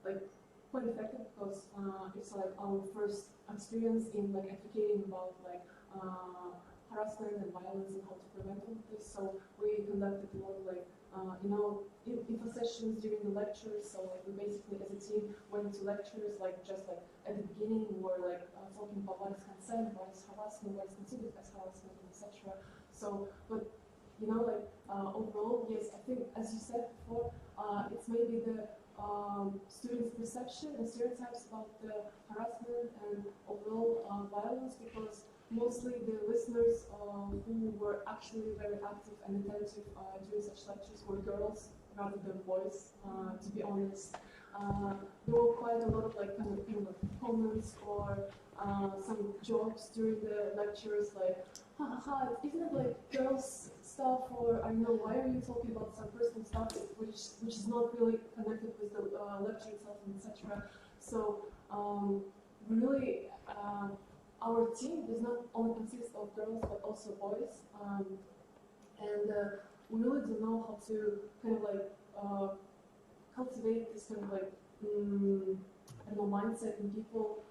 like quite effective because it's like our first experience in like advocating about like harassment and violence and how to prevent all of this. So we conducted a lot of like info sessions during the lectures. So like we basically as a team went to lectures like just like at the beginning we were like talking about what is consent, what is harassment, what is considered as harassment, etc. So but like overall, yes, I think as you said before, it's maybe the students' perception and stereotypes about the harassment and overall violence, because mostly the listeners who were actually very active and attentive during such lectures were girls rather than boys, to be honest. There were quite a lot of like kind of comments or some jokes during the lectures, like, haha, isn't it like girls stuff, or I don't know, why are you talking about some personal stuff which is not really connected with the lecture itself, etc. So really, our team does not only consist of girls but also boys, and we really don't know how to kind of like cultivate this kind of like I don't know, mindset in people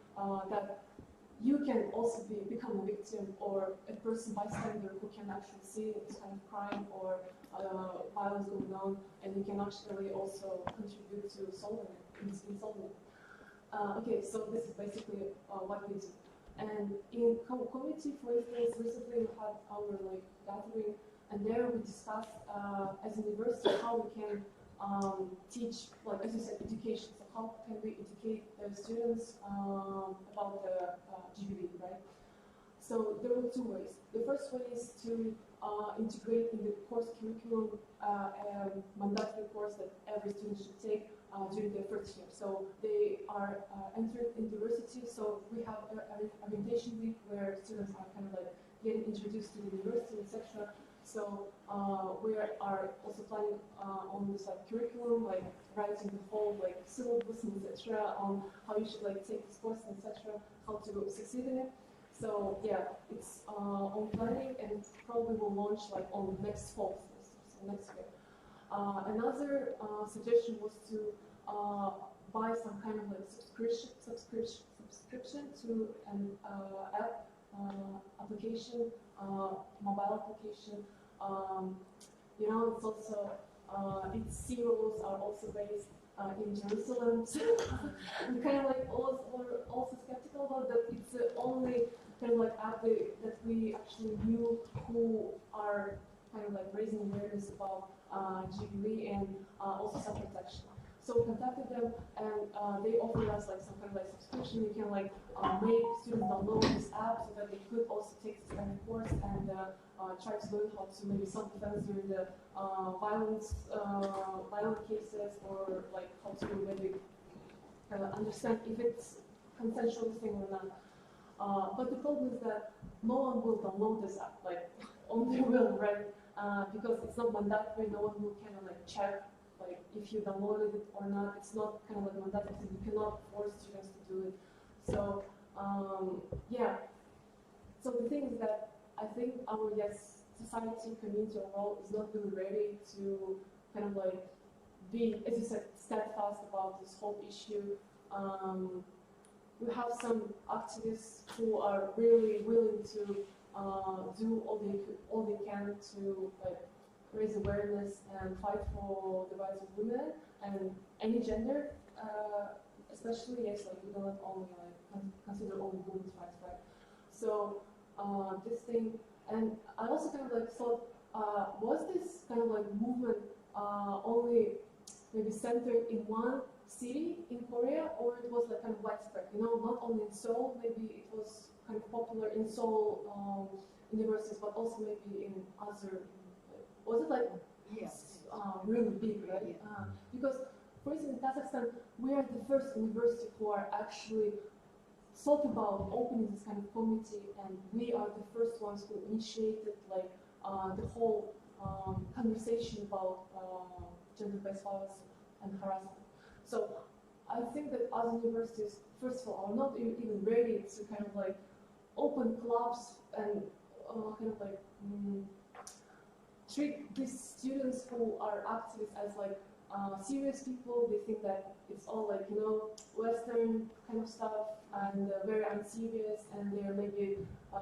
that you can also become a victim or a person bystander who can actually see this kind of crime or violence going on, and you can actually also contribute to solving it. Okay, so this is basically what we do. And in community, for instance, recently we had our like gathering, and there we discussed as a university how we can teach, like as you said, education. So how can we educate the students about the GBV, right? So there were two ways. The first way is to integrate in the course curriculum a mandatory course that every student should take during their first year. So they are entered in university, so we have an orientation week where students are kind of like getting introduced to the university, etc. So we are also planning on this like curriculum, like writing the whole like syllabus, etc. on how you should like take this course, etc. how to succeed in it. So yeah, it's on planning and probably will launch like on next fall semester, so next year. Another suggestion was to buy some kind of like subscription to an app, application, mobile application. You know, it's also its CEOs are also based in Jerusalem. So I'm kind of like also skeptical about that. It's the only kind of like app that we actually knew who are kind of like raising awareness about GBV and also self-protection. So we contacted them and they offered us like some kind of like subscription. You can like make students download this app so that they could also take this kind of course and try to learn how to maybe self-defense during the violent cases, or like how to maybe understand if it's consensual thing or not. But the problem is that no one will download this app, like only will, right? Because it's not mandatory. No one will kind of like check like if you downloaded it or not. It's not kind of like mandatory. You cannot force students to do it. So yeah. So the thing is that I think our society, community overall is not really ready to kind of like be, as you said, steadfast about this whole issue. We have some activists who are really willing to do all they can to like raise awareness and fight for the rights of women and any gender, especially yes, like we don't only like consider only women's rights, right? So this thing, and I also kind of like thought, was this kind of like movement only maybe centered in one city in Korea, or it was like kind of widespread? You know, not only in Seoul, maybe it was kind of popular in Seoul universities, but also maybe in other. Was it like really big, right? Because, for instance, in Kazakhstan, we are the first university who are actually thought about opening this kind of committee, and we are the first ones who initiated like the whole conversation about gender-based violence and harassment. So I think that other universities, first of all, are not even ready to kind of like open clubs and kind of like treat these students who are activists as like serious people. They think that it's all like, you know, Western kind of stuff and very unserious, and they're maybe I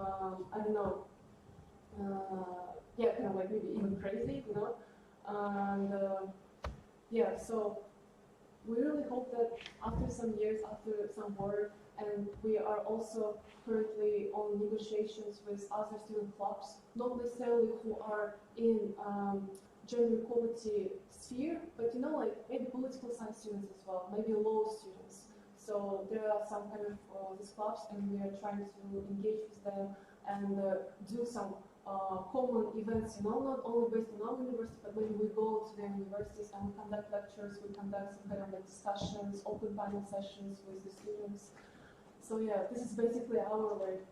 don't know, yeah, kind of like maybe even crazy, you know. And yeah, so we really hope that after some years, after some work, and we are also currently on negotiations with other student clubs, not necessarily who are in gender equality sphere, but you know, like maybe political science students as well, maybe law students. So there are some kind of these clubs, and we are trying to engage with them and do some common events, you know, not only based on our university, but maybe we go to their universities and we conduct lectures, we conduct some kind of like discussions, open panel sessions with the students. So yeah, this is basically our like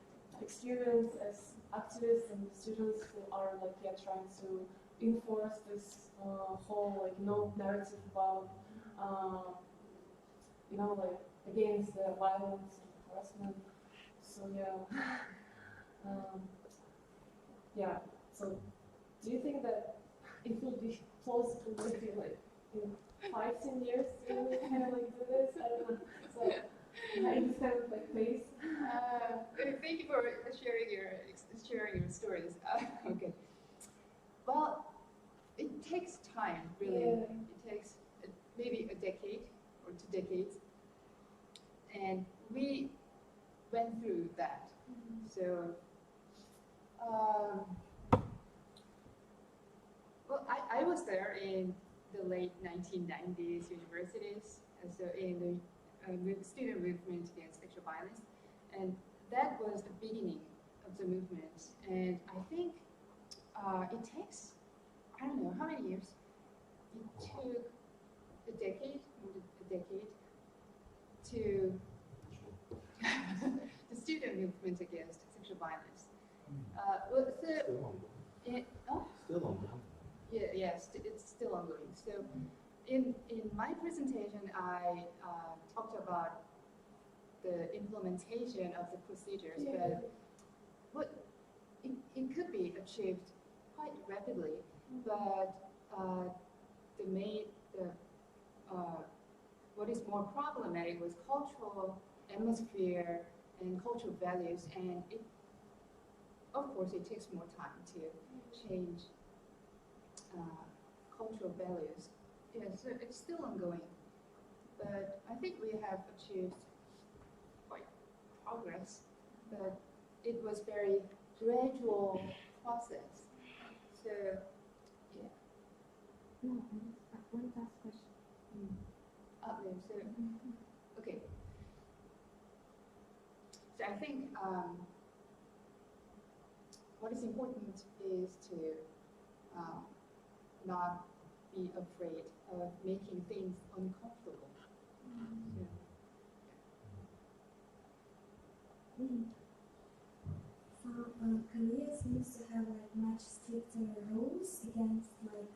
experience as activists and students who are like trying to enforce this whole like narrative about like against the violence and harassment. So yeah. Yeah, so do you think that it will be plausible maybe like in 5-10 years to kind of like do this? I don't know. So in this kind of like pace. Thank you for sharing your stories. Okay. Well, it takes time, really. Yeah. It takes maybe a decade or 2 decades, and we went through that. Mm-hmm. So. Well, I was there in the late late 1990s universities, and so in the student movement against sexual violence, and that was the beginning of the movement. And I think it takes, I don't know how many years. It took a decade, more than a decade, to the student movement against sexual violence. Still ongoing. Yes, it's still ongoing. So, in my presentation, I talked about the implementation of the procedures, but it could be achieved quite rapidly. But what is more problematic was cultural atmosphere and cultural values, and of course it takes more time to change cultural values. Yeah, so it's still ongoing, but I think we have achieved quite progress, but it was very gradual process. So, yeah. No, one last question. So, okay. So I think what is important is to not be afraid of making things uncomfortable. So Korea seems to have like much stricter rules against like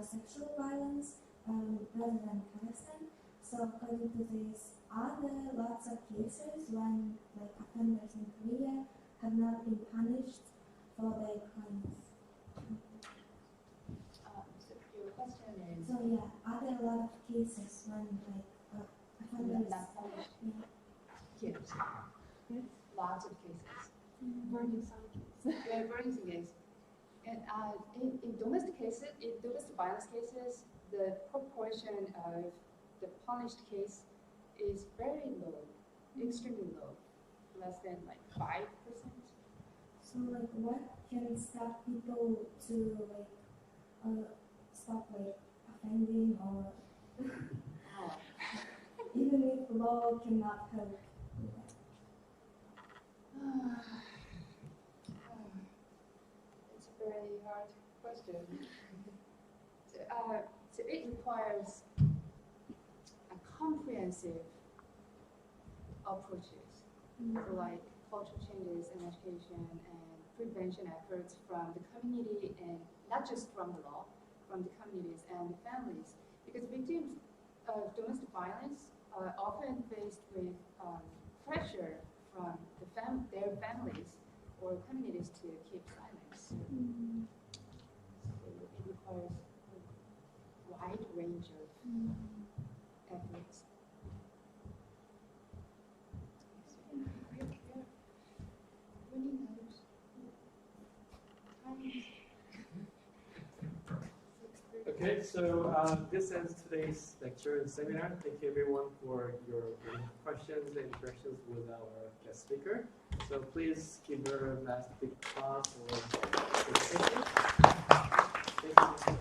sexual violence rather than Pakistan. So according to this, are there lots of cases when like offenders in Korea have not been punished for their crimes? So your question is? So yeah, are there a lot of cases when like offenders not punished? Yes. Yes. Lots of cases. Burning cases. Yeah, burning cases. And in domestic cases, in domestic violence cases, the proportion of the punished case is very low, extremely low, less than like 5%. So like what can stop people to like stop like offending or even if law cannot help? It's a very hard question. So it requires a comprehensive approaches, so like cultural changes and education and prevention efforts from the community, and not just from the law, from the communities and the families, because victims of domestic violence are often faced with pressure from their families or communities to keep silence. So it requires a wide range of efforts. Okay, so this ends today's lecture and seminar. Thank you everyone for your questions and interactions with our guest speaker. So please give her a last big applause for the speaker. Thank you.